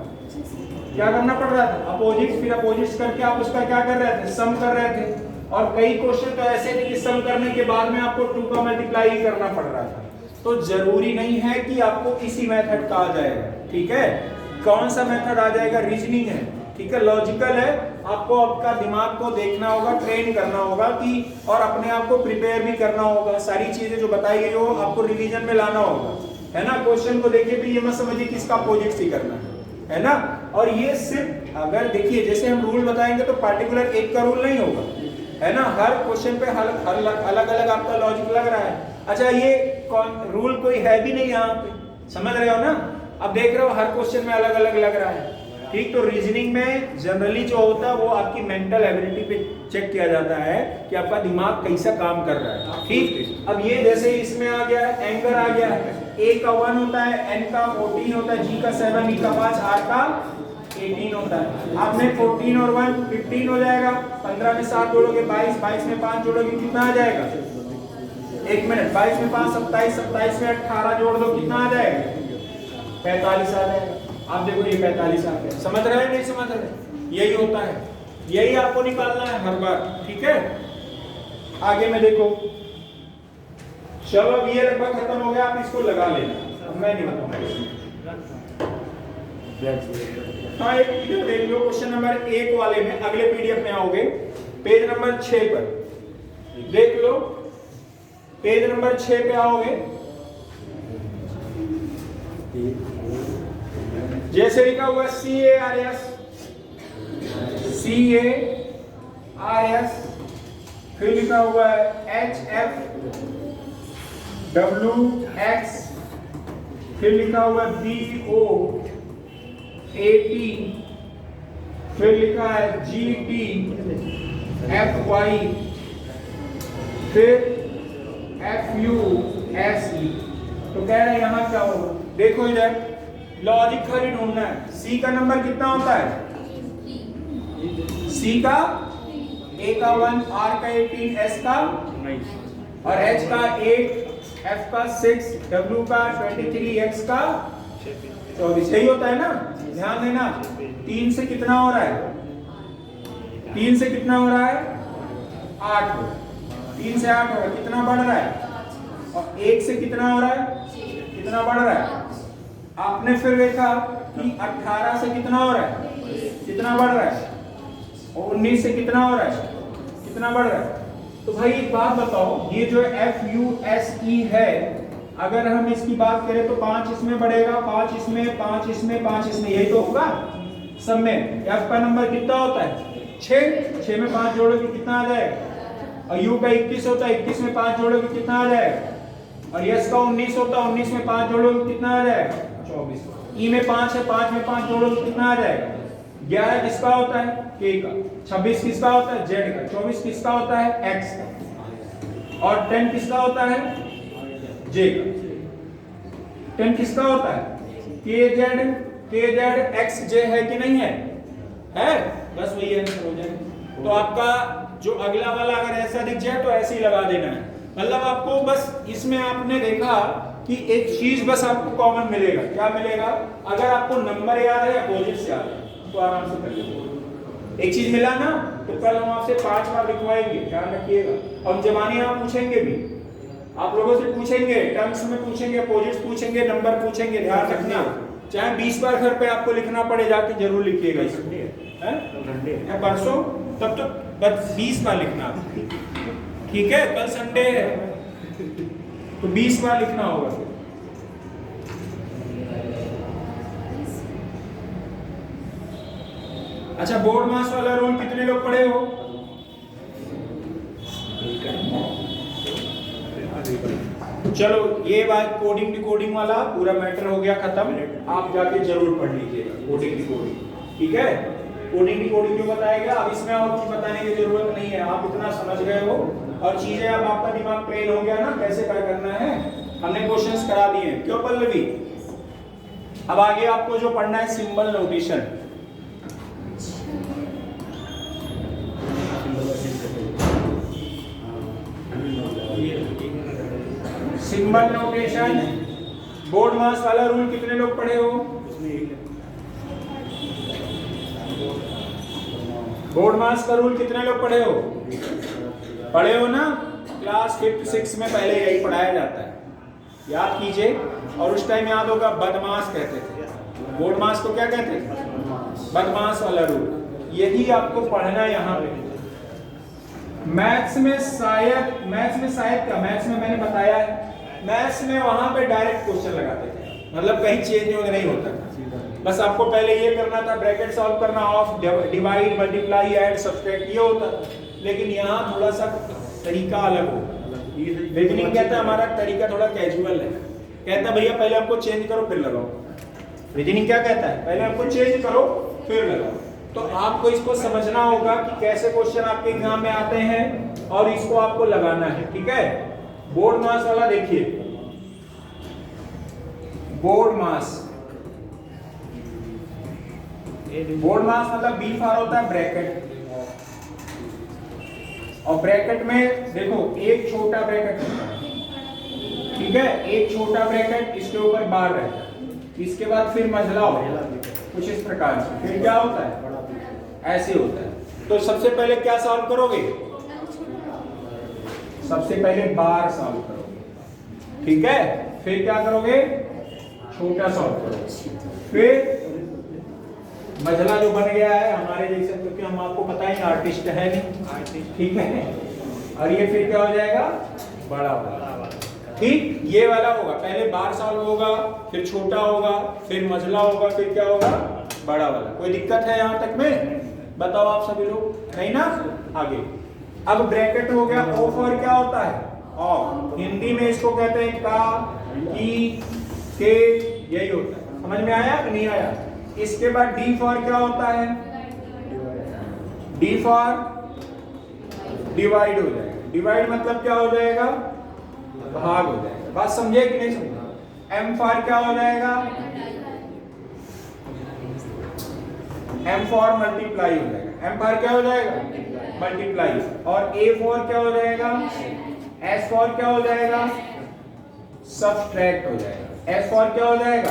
क्या करना पड़ रहा था, अपोजिट्स, फिर अपोजिट्स करके आप उसका क्या कर रहे थे, सम कर रहे थे। और कई क्वेश्चन तो ऐसे थे कि सम करने के बाद में आपको 2 का मल्टीप्लाई ही करना पड़ रहा था। तो जरूरी नहीं है कि आपको इसी मेथड का आ जाएगा, ठीक है, कौन सा मेथड आ जाएगा, रीजनिंग है, ठीक है, लॉजिकल है, आपको आपका दिमाग को देखना होगा, ट्रेन करना होगा कि, और अपने आप को प्रिपेयर भी करना होगा, सारी चीजें जो बताई गई हो आपको रिवीजन में लाना होगा, है ना। क्वेश्चन को देखिए भी ये मत समझिए कि इसका अपोजिट ही करना है ना। और ये सिर्फ अगर देखिए जैसे हम रूल बताएंगे तो पार्टिकुलर एक का रूल नहीं होगा, है ना, हर क्वेश्चन पे अलग अलग आपका लॉजिक लग रहा है। अच्छा ये रूल कोई है भी नहीं यहाँ पे, समझ रहे हो ना, अब देख रहे हो हर क्वेश्चन में अलग अलग लग रहा है, ठीक। तो रीजनिंग में जनरली जो होता है वो आपकी मेंटल एबिलिटी पे चेक किया जाता है कि आपका दिमाग कैसा काम कर रहा है, ठीक। अब ये जैसे इसमें आ गया है, एंगर आ गया है, A का 1 होता है, N का 14 होता है, G का 7, E का 5, R का 18 होता है। आपने 14 और 1 15 हो जाएगा, 15 में 7 जोड़ोगे 22, 22 में 5 जोड़ोगे कितना आ जाएगा, 1 मिनट, 22 में 5 27, 27 में 18 जोड़ दो कितना आ जाएगा, 45 आ जाएगा। आप देखो ये 45 आ गया, समझ रहे हैं नहीं समझ रहे, यही होता है, यही आपको निकालना है हर बार, ठीक है। आगे में देखो, चलो अब ये लगभग खत्म हो गया, आप इसको लगा लेना, मैं नहीं बताऊंगा। हाँ एक पीडीएफ देख लो, क्वेश्चन नंबर 1 वाले में, अगले पीडीएफ में आओगे, पेज नंबर 6 पर देख लो, पेज नंबर 6 पे आओगे, जैसे लिखा हुआ CARS, फिर लिखा हुआ है HFWX, फिर लिखा हुआ है BOAT, फिर लिखा है GTFY, फिर FUSE। तो कह रहे हैं यहां क्या होगा, देखो इधर लॉजिक खाली ढूंढना है। C का नंबर कितना होता है, C का A का 1, R का 18, S का 19, और H का 8, F का 6, W का 23, X का 24, यही होता है ना, ध्यान देना। 3 से कितना हो रहा है, 3 से कितना हो रहा है 8, 3 से 8 हो रहा है, कितना बढ़ रहा है, और 1 से कितना हो रहा है, कितना बढ़ रहा है। आपने फिर देखा कि 18 से कितना हो रहा है, कितना बढ़ रहा है, और 19 से कितना हो रहा है, कितना बढ़ रहा है। तो भाई एक बात बताओ, ये जो FUSE है, अगर हम इसकी बात करें तो 5 इसमें बढ़ेगा, 5 इसमें, 5 इसमें, 5 इसमें, यही तो होगा सब में। F का नंबर कितना होता है 6 में 5 जोड़ोगे कितना आ जाएगा, और U का 21 होता है, 21 में 5 जोड़ोगे कितना आ जाएगा, और S का 19 होता है, 19 में 5 जोड़ोगे कितना आ जाएगा 24, E में 5 है, 5 में 5 जोड़ोगे कितना आ जाएगा 11 किसका होता है K का, 26 किसका होता है Z का, 24 किसका होता है X का, और 10 किसका होता है J का, 10 किसका होता है KZ XJ है कि नहीं है, बस वही आंसर हो जाएगा। तो आपका जो अगला वाला अगर ऐसा दिख जाए तो ऐसे ही लगा देना है, मतलब आपको बस इसमें आपने देखा कि एक चीज बस आपको कॉमन मिलेगा, क्या मिलेगा, अगर आपको नंबर याद है, अपोजिट्स याद है तो आराम से कर लीजिए। एक चीज मिला ना, तो कल हम आपसे 5 बार लिखवाएंगे, ध्यान रखिएगा। और जवानी आप पूछेंगे भी, आप लोगों से पूछेंगे, टर्म्स में पूछेंगे, अपोजिट्स पूछेंगे, नंबर पूछेंगे, ध्यान रखना। चाहे 20 बार घर पे आपको लिखना पड़े, जाके जरूर लिखिएगा इसमें, परसों तब तो बस 20 बार लिखना, ठीक है, कल संडे है, तो 20 बार लिखना होगा फिर। अच्छा, बोर्ड मास वाला रूल कितने लोग पढ़े हो? चलो ये बात कोडिंग डिकोडिंग वाला पूरा मैटर हो गया खत्म। आप जाके जरूर पढ़ लीजिएगा कोडिंग डिकोडिंग, ठीक है? कोडिंग डिकोडिंग जो बताया गया, अब इसमें और कुछ बताने की जरूरत नहीं है, आप इतना समझ गए हो और चीजें अब आपका दिमाग ट्रेन हो गया ना कैसे क्या करना है। हमने क्वेश्चंस करा दिए हैं, क्यों पल्लवी? अब आगे आपको जो पढ़ना है symbol notation. Symbol notation, BODMAS वाला रूल कितने लोग पढ़े हो? बोर्ड मास का रूल कितने लोग पढ़े हो? पढ़े हो ना? क्लास 5th 6th में पहले यही पढ़ाया जाता है, याद कीजिए। और उस टाइम याद होगा बदमाश कहते थे। बोर्ड मास को क्या कहते थे? बदमाश वाला रूल। यही आपको पढ़ना है यहाँ पे। मैथ्स में शायद क्या, मैथ्स में मैंने बताया है, मैथ्स में वहां पे डायरेक्ट क्वेश्चन लगाते थे, मतलब कहीं चेंज नहीं होता था। बस आपको पहले ये करना था, ब्रैकेट सॉल्व करना, of, divide, multiply, add, subtract, ये होता था। लेकिन यहाँ थोड़ा सा तरीका अलग हो। रीजनिंग कहता है हमारा तरीका थोड़ा कैजुअल है, कहता है भैया पहले आपको चेंज करो फिर लगाओ। रीजनिंग क्या कहता है? पहले आपको चेंज करो फिर लगाओ। तो आपको इसको समझना होगा कि कैसे क्वेश्चन आपके एग्जाम में आते हैं और इसको आपको लगाना है, ठीक है? बोर्ड मास वाला देखिए, बोर्ड मास मतलब बी फॉर होता है ब्रैकेट, और ब्रैकेट में देखो एक छोटा ब्रैकेट होता है, ठीक है? एक छोटा ब्रैकेट, इसके ऊपर बार रहता है, इसके बाद फिर मझला होता है कुछ इस प्रकार से, फिर क्या होता है? ऐसे होता है। तो सबसे पहले क्या सॉल्व करोगे? सबसे पहले बार सॉल्व करोगे, ठीक है? फिर क्या करोगे? छोटा सॉल्व करोगे, फिर मझला जो बन गया है हमारे जैसे, क्योंकि हम आपको पता है आर्टिस्ट है नहीं, ठीक है? और ये फिर क्या हो जाएगा? बड़ा वाला, ठीक? ये वाला होगा, पहले बार सॉल्व होगा, फिर छोटा होगा, फिर मझला होगा, फिर क्या होगा? बड़ा वाला। कोई दिक्कत है यहाँ तक में? बताओ आप सभी लोग, नहीं ना? आगे अब ब्रैकेट हो गया, ऑफ, और क्या होता है? ऑफ। हिंदी में इसको कहते हैं का, की, के, यही होता है। समझ में आया कि नहीं आया? इसके बाद डी फॉर क्या होता है? डी फॉर डिवाइड हो जाएगा। डिवाइड मतलब क्या हो जाएगा? भाग हो जाएगा। बात समझे कि नहीं समझे? एम फॉर क्या हो जाएगा? एम फॉर मल्टीप्लाई हो जाएगा। एम फॉर क्या हो जाएगा? मल्टीप्लाई। और ए फॉर क्या हो जाएगा? एस फॉर क्या हो जाएगा? सब्सट्रैक्ट हो जाएगा। एस फॉर क्या हो जाएगा?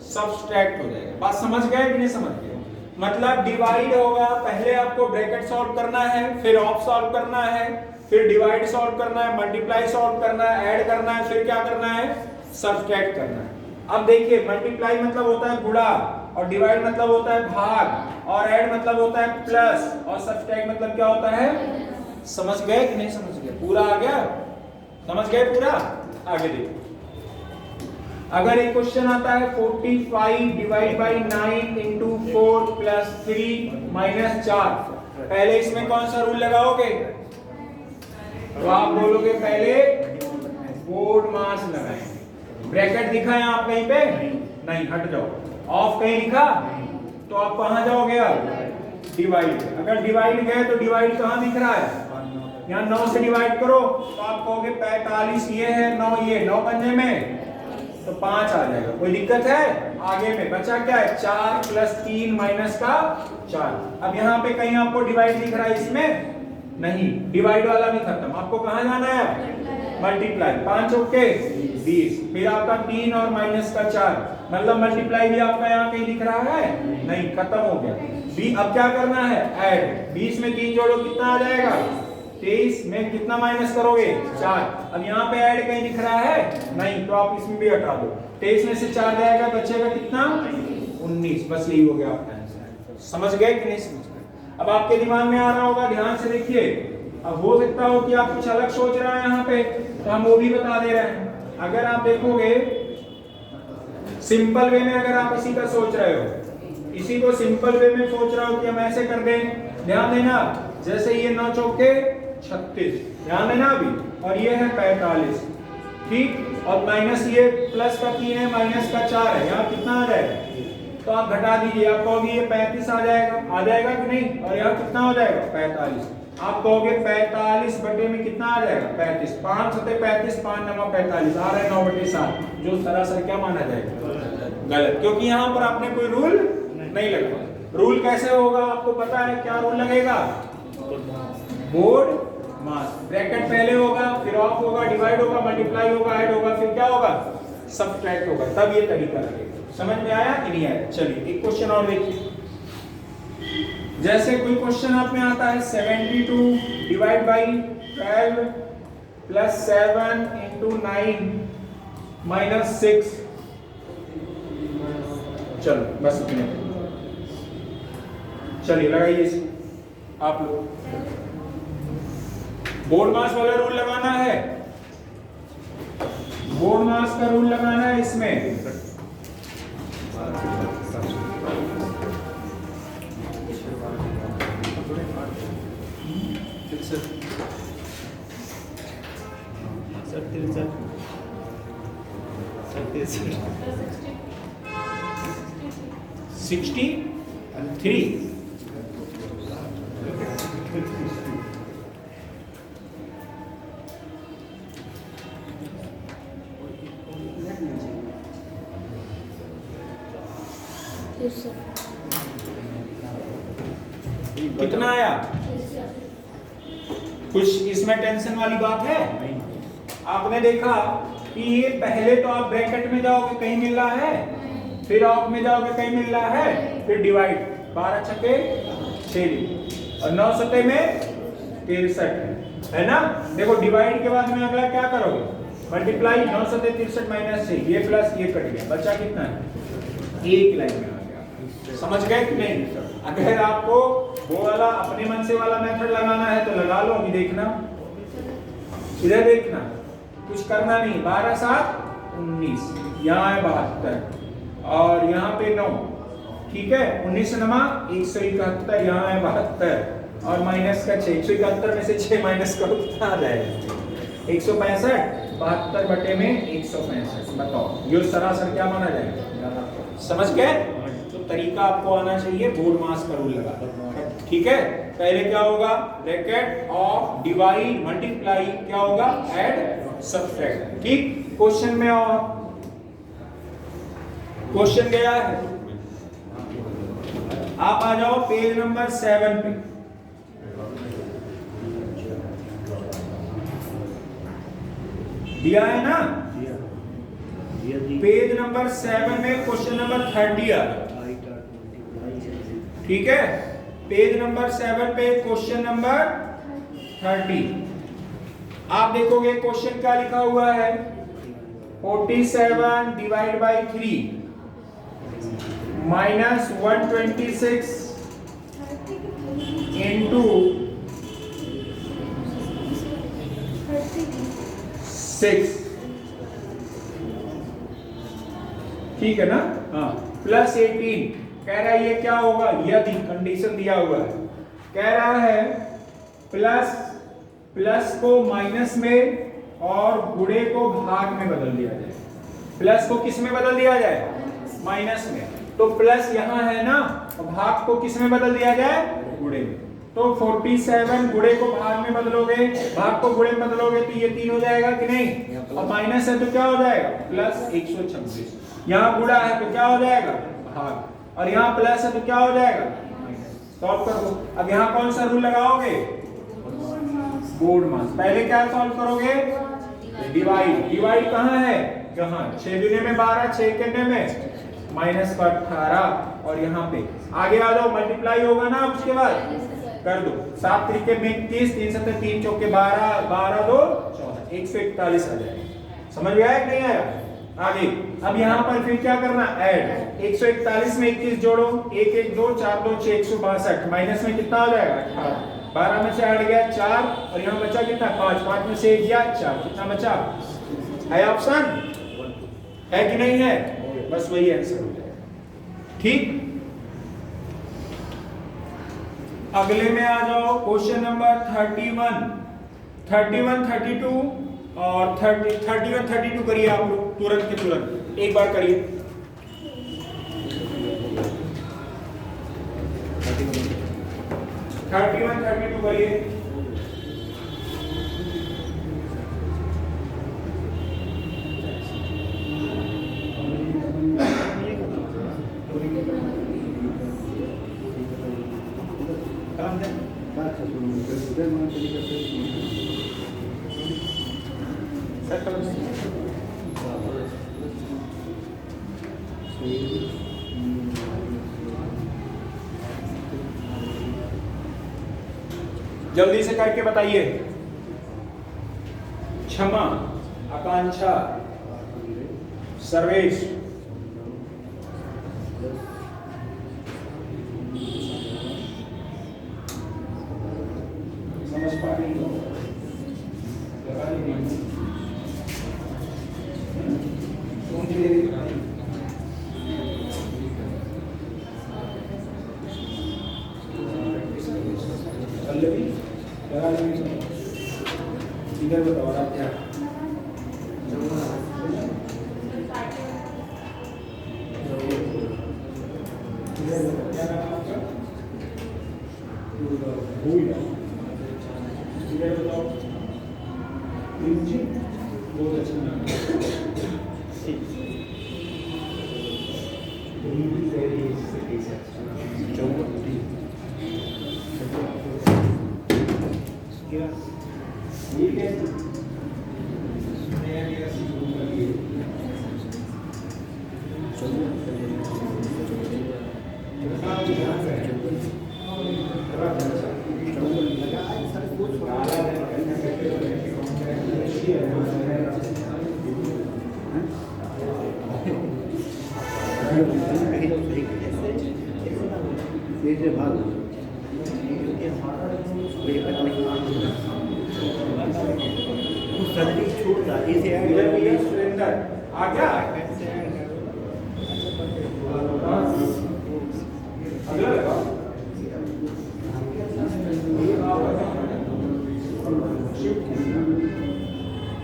सब्सट्रैक्ट हो जाएगा। बात समझ गए कि नहीं समझ गए? मतलब डिवाइड होगा, पहले आपको ब्रैकेट सॉल्व करना है, फिर ऑफ सॉल्व करना है, फिर डिवाइड सॉल्व करना है, मल्टीप्लाई सॉल्व करना है, ऐड करना है, फिर क्या करना है? सब्सट्रैक्ट करना है। अब देखिए, मल्टीप्लाई मतलब होता है गुणा, और डिवाइड मतलब होता है भाग, और ऐड मतलब होता है प्लस, और सब्सट्रैक्ट मतलब क्या होता है? समझ गए कि नहीं समझ गए? पूरा आ गया? समझ गए पूरा? आगे देखो, अगर एक क्वेश्चन आता है 45 divide by 9 into 4 plus 3 minus 4, पहले इसमें कौन सा रूल लगाओगे? तो आप बोलोगे पहले बोर्ड मास लगाएंगे। ब्रैकेट दिखा है आप कहीं पे? नहीं, हट जाओ। ऑफ कहीं लिखा? तो आप कहां जाओगे? अब डिवाइड। अगर डिवाइड गए तो डिवाइड कहां दिख रहा है? यहाँ 9 से डिवाइड करो तो आप कहोगे 45 ये है, 9 ये, 9 पंजे में तो 5 आ जाएगा। कोई दिक्कत है? आगे में बचा क्या है? 4 प्लस 3 माइनस का 4। अब यहाँ पे कहीं आपको डिवाइड दिख रहा है? इसमें नहीं, डिवाइड वाला भी खत्म। आपको कहाँ जाना है? मल्टीप्लाई। 5 ओके 20, फिर आपका 3 और माइनस का 4, मतलब मल्टीप्लाई भी आपका यहाँ कहीं दिख रहा है? नहीं, खत्म हो गया। अब क्या करना है? ऐड। 20 में 3 जोड़ो, कितना आ जाएगा? 23 में कितना माइनस करोगे? 4। अब यहाँ पे ऐड कहीं दिख रहा है? नहीं, तो आप इसमें भी हटा दो। 23 में से 4 जाएगा, बचेगा कितना? 19। बस यही हो गया आपका आंसर। समझ गए कि नहीं समझ गए? अब आपके दिमाग में आ रहा होगा, ध्यान से देखिए। अब हो सकता हो कि आप कुछ अलग सोच रहे हैं यहाँ पे, तो हम वो भी बता दे रहे हैं। अगर आप देखोगे सिंपल वे में, अगर आप इसी का सोच रहे हो, इसी को सिंपल वे में सोच रहे हो कि हम ऐसे कर दें, ध्यान देना, जैसे ये 9 चौके 36, ध्यान देना अभी, और ये है 45, ठीक, और माइनस ये प्लस का 3 है, माइनस का 4 है, यहाँ कितना आ जाएगा? तो आप घटा दीजिए, आप कहोगे ये 35 आ जाएगा कि नहीं, और यहाँ कितना हो जाएगा? 45। आप कहोगे 45 बटे में कितना आ जाएगा? 35, 5 सते 35, 5 9 45, आ रहा है 9/7, जो सरासर क्या माना जाएगा? गलत, क्योंकि यहाँ पर आपने कोई रूल नहीं लगा। रूल कैसे होगा आपको पता है, क्या रूल लगेगा? बोर्ड मास, ब्रैकेट पहले होगा, फिर ऑफ होगा, डिवाइड होगा, मल्टीप्लाई होगा, ऐड होगा, फिर क्या होगा? सब्ट्रैक्ट होगा, तब ये तरीका लगेगा। समझ में आया कि नहीं आया? चलिए एक क्वेश्चन और देखिए। जैसे कोई क्वेश्चन आप में आता है 72 divide by 12 plus 7 into 9 minus 6, चलो बस इतने, चलिए लगाइए आप लोग। बोर्ड मास वाला रूल लगाना है, बोर्ड मास का रूल लगाना है इसमें। सर 63 कितना आया? कुछ इसमें टेंशन वाली बात है? आपने देखा कि ये पहले तो आप ब्रैकेट में जाओगे कहीं मिल रहा है, फिर ऑफ में जाओगे कहीं मिल रहा है, फिर डिवाइड, 12 छक्के 6 और 9 सते में 63 है ना। देखो डिवाइड के बाद में अगला क्या करोगे? मल्टीप्लाई, 9 सते 63 माइनस 6, ये प्लस ये कट गया, बचा कितना है? एक लाइन में आ गया। समझ गए कि नहीं? अगर आपको वो वाला अपने मन से वाला मेथड लगाना है तो लगा लो, अभी देखना, इधर देखना, कुछ करना नहीं। 12 7 19, यहाँ है 72 और यहाँ पे 9, ठीक है, 19 नमा 171, यहाँ है 72 और माइनस का 6, 171 में से 6 माइनस करो कितना आ जाएगा? 165, 72 बटे में 165, बताओ ये सरासर क्या माना जाएगा? समझ गए? तो तरीका आपको आना चाहिए बोर्ड मास का रूल लगा, ठीक है। पहले क्या होगा? ब्रैकेट ऑफ, डिवाइड, मल्टीप्लाई, क्या होगा? ऐड, सब्ट्रैक्ट, ठीक। क्वेश्चन में और क्वेश्चन गया है, आप आ जाओ पेज नंबर 7 पे। दिया है ना? पेज नंबर 7 में क्वेश्चन नंबर 30 आ रहा, ठीक है। पेज नंबर 7 पे क्वेश्चन नंबर 30, आप देखोगे क्वेश्चन क्या लिखा हुआ है? 47 डिवाइड बाई 3 माइनस 126 इंटू 6, ठीक है ना? हाँ, प्लस 18, कह रहा है ये क्या होगा? यदि, कंडीशन दिया हुआ है, कह रहा है प्लस को माइनस में और गुणे को भाग में बदल दिया जाए। प्लस को किस में बदल दिया जाए? माइनस में। तो प्लस यहाँ है ना, और भाग को किस में बदल दिया जाए? गुणे में। तो 47 गुणे को भाग में बदलोगे, भाग को गुणे में बदलोगे तो ये 3 हो जाएगा कि नहीं? और माइनस है तो क्या हो जाएगा? प्लस 126। यहाँ गुणा है तो क्या हो जाएगा? भाग, और यहाँ प्लस है तो क्या हो जाएगा? सॉल्व कर दो। अब यहाँ कौन सा रूल लगाओगे? बोर्ड मास। पहले क्या सॉल्व करोगे? डिवाइड। डिवाइड कहाँ है? यहाँ 6 दूने में 12, 6 करने में माइनस का 18, और यहाँ पे आगे आ जाओ, मल्टीप्लाई होगा ना, उसके बाद कर दो। 7 त्रिके में 30, 3 सत्ते 3 चौके 12, 12 2 14, 141 आ जाएगा। समझ में आया कि नहीं आया? आगे अब यहाँ पर फिर क्या करना? ऐड। 141 में 21 जोड़ो, 1 1 2 4 2 6 162, माइनस में कितना हो जाएगा? 18। 12 में से हट गया 4, और यहाँ बचा कितना? 5, 5 में से 1 गया 4, कितना बचा? है ऑप्शन, है कि नहीं है? बस वही आंसर हो जाएगा। ठीक, अगले में आ जाओ। क्वेश्चन नंबर 31, 32 और 31, 32 करिए आप लोग तुरंत के तुरंत, एक बार करिए। 31, 32 करिए। जल्दी से करके बताइए। क्षमा, आकांक्षा, सर्वेश, समझ पा रही हो? लगा लीजिए। कौन सी देरी? पल्लवी, लगा लीजिए। इधर बताओ आप क्या? क्या नाम आपका? भूला। इधर बताओ। बहुत अच्छा नाम है। ठीक है, नया शुरू करिए। आ गया अगला लगाओ।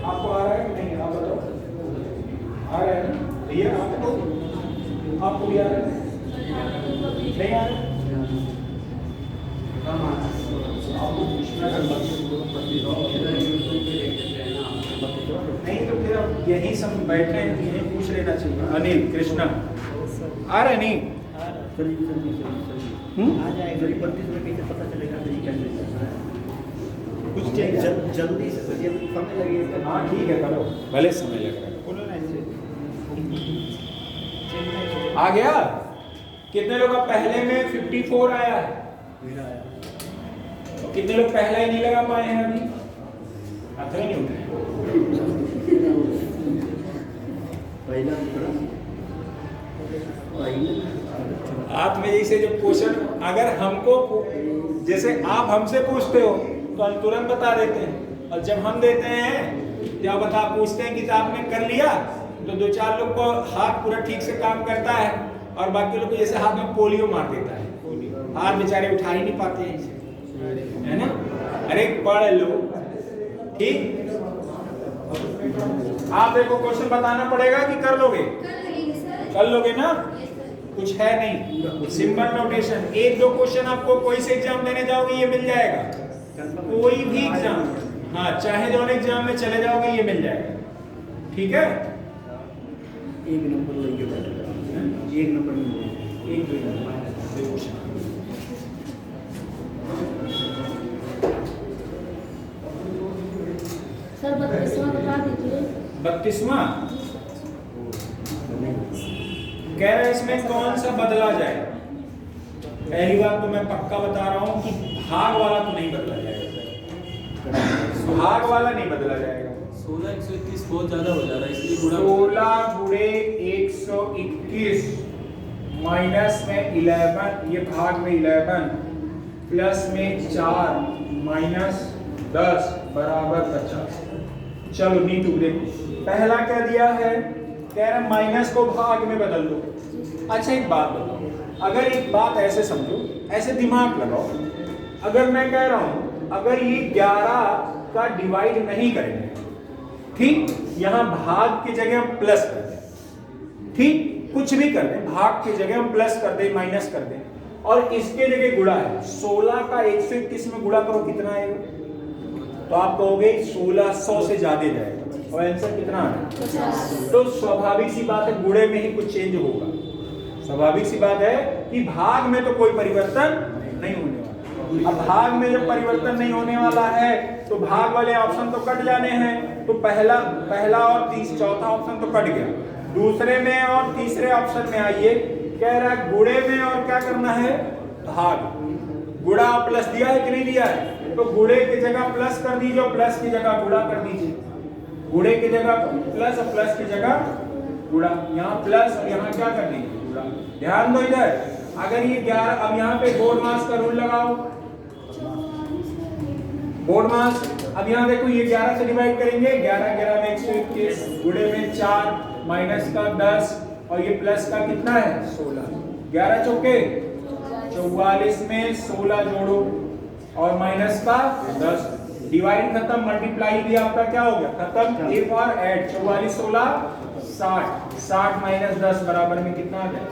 आपको आ रहा है कि नहीं? आप बताओ। आ रहा है ना भैया? आपको भी आ रहा है? नहीं आ रहा? आपको पूछना नहीं तो फिर अब यही सब बैठे हैं, यही पूछ लेना चाहिए। अनिल, कृष्णा आ रहा है नहीं? कुछ जल्दी से समय लगेगा। हाँ ठीक है, करो, भले समय लग रहा है। आ गया? कितने लोग का पहले में 54 आया है? कितने लोग पहला ही नहीं लगा पाए हैं अभी? हाथ नहीं उठाए। आप में जैसे जब क्वेश्चन अगर हमको जैसे आप हमसे पूछते हो तो हम तुरंत बता देते हैं, और जब हम देते हैं जब बता पूछते हैं कि आपने कर लिया तो 2-4 लोग को हाथ पूरा ठीक से काम करता है और बाकी लोग को जैसे हाथ में पोलियो मार देता है, हाथ बेचारे उठा ही नहीं पाते हैं, है ना? अरे पढ़ लो, ठीक? आप देखो क्वेश्चन बताना पड़ेगा कि कर लोगे? कर लोगे ना? कुछ है नहीं, सिंपल नोटेशन। 1-2 क्वेश्चन आपको कोई से एग्जाम देने जाओगे ये मिल जाएगा, कोई भी एग्जाम, हाँ चाहे जो एग्जाम में चले जाओगे ये मिल जाएगा, ठीक है? एक नंबर लेके बैठेगा, एक नंबर में एक दो नंबर सर 32वां बता दीजिए। 32वां कह रहे हैं इसमें कौन सा बदला जाए? पहली बात तो मैं पक्का बता रहा हूं कि भाग वाला तो नहीं बदला जाएगा, भाग वाला नहीं बदला जाएगा। 16 121 बहुत ज्यादा हो जा रहा है, इसलिए गुणा 16 गुणे 121 माइनस में 11, ये भाग में 11 प्लस में 4 माइनस 10 बराबर 50। चलो नीतू देखो पहला क्या दिया है, कह रहा माइनस को भाग में बदल दो। अच्छा एक बात बताओ, अगर एक बात ऐसे समझो, ऐसे दिमाग लगाओ, अगर मैं कह रहा हूं अगर ये 11 का डिवाइड नहीं करेंगे, ठीक, यहां भाग की जगह हम प्लस कर दें, ठीक, कुछ भी कर दें, भाग की जगह हम प्लस कर दें, माइनस कर दें, और इसके जगह गुणा है, 16 का 121 में गुणा करो कितना आएगा, तो आप कहोगे 1600 से ज्यादा जाएगा, और आंसर कितना है, तो स्वाभाविक सी बात है गुणे में ही कुछ चेंज होगा। स्वाभाविक सी बात है कि भाग में तो कोई परिवर्तन नहीं होने वाला। अब भाग में जब परिवर्तन नहीं होने वाला है तो भाग वाले ऑप्शन तो कट जाने हैं, तो पहला और चौथा ऑप्शन तो कट गया। दूसरे में और तीसरे ऑप्शन में आइए, कह रहा है गुणे में और क्या करना है, भाग। गुणा प्लस दिया है कि नहीं दिया है, तो गुणे की जगह प्लस कर दीजिए, प्लस की जगह गुणा कर दीजिए, गुणे की जगह प्लस और प्लस की जगह गुणा, यहाँ प्लस और यहाँ क्या कर दीजिए गुणा। ध्यान दो इधर, अगर ये 11, अब यहाँ पे बोर्ड मास का रूल लगाओ, बोर्ड मास, अब यहाँ देखो ये 11 से डिवाइड करेंगे, 11 11 में 121, गुणे में 4, माइनस का 10 और ये प्लस का कितना है 16, 11 चौके 44 में 16 जोड़ो और माइनस का 10, डिवाइड खत्म, मल्टीप्लाई भी आपका क्या हो गया खत्म, एक और ऐड, 44 16 60, 60 माइनस 10 बराबर में कितना आ गया,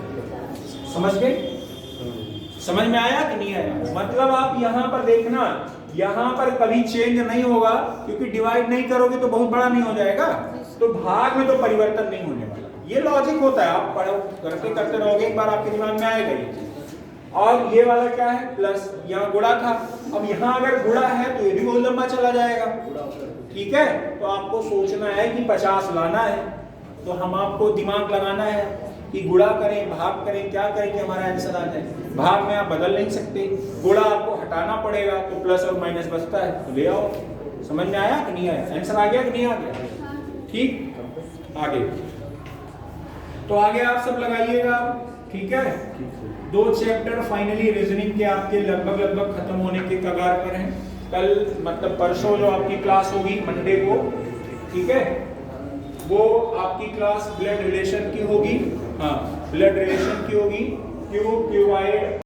समझ गए, समझ में आया कि नहीं आया। मतलब आप यहाँ पर देखना, यहाँ पर कभी चेंज नहीं होगा, क्योंकि डिवाइड नहीं करोगे तो बहुत बड़ा नहीं हो जाएगा, तो भाग में तो परिवर्तन नहीं होने वाला। ये लॉजिक होता है, आप पढ़ो करते करते रहोगे, एक बार आपके दिमाग में आएगा ये। और ये वाला क्या है प्लस, यहाँ गुणा था, अब यहाँ अगर गुणा है तो ये भी बहुत लंबा चला जाएगा, ठीक है, तो आपको सोचना है कि 50 लाना है, तो हम आपको दिमाग लगाना है कि गुणा करें भाग करें क्या करें कि हमारा आंसर आ जाए। भाग में आप बदल नहीं सकते, गुणा आपको हटाना पड़ेगा, तो प्लस और माइनस बचता है, तो ले आओ। समझ में आया कि नहीं आया, आंसर आ गया कि नहीं आ गया, ठीक। आगे तो आगे आप सब लगाइएगा, ठीक है। 2 चैप्टर फाइनली रीजनिंग के आपके लगभग खत्म होने के कगार पर हैं। कल मतलब परसों जो आपकी क्लास होगी मंडे को, ठीक है, वो आपकी क्लास ब्लड रिलेशन की होगी, हाँ ब्लड रिलेशन की होगी, क्यों क्यूबाइड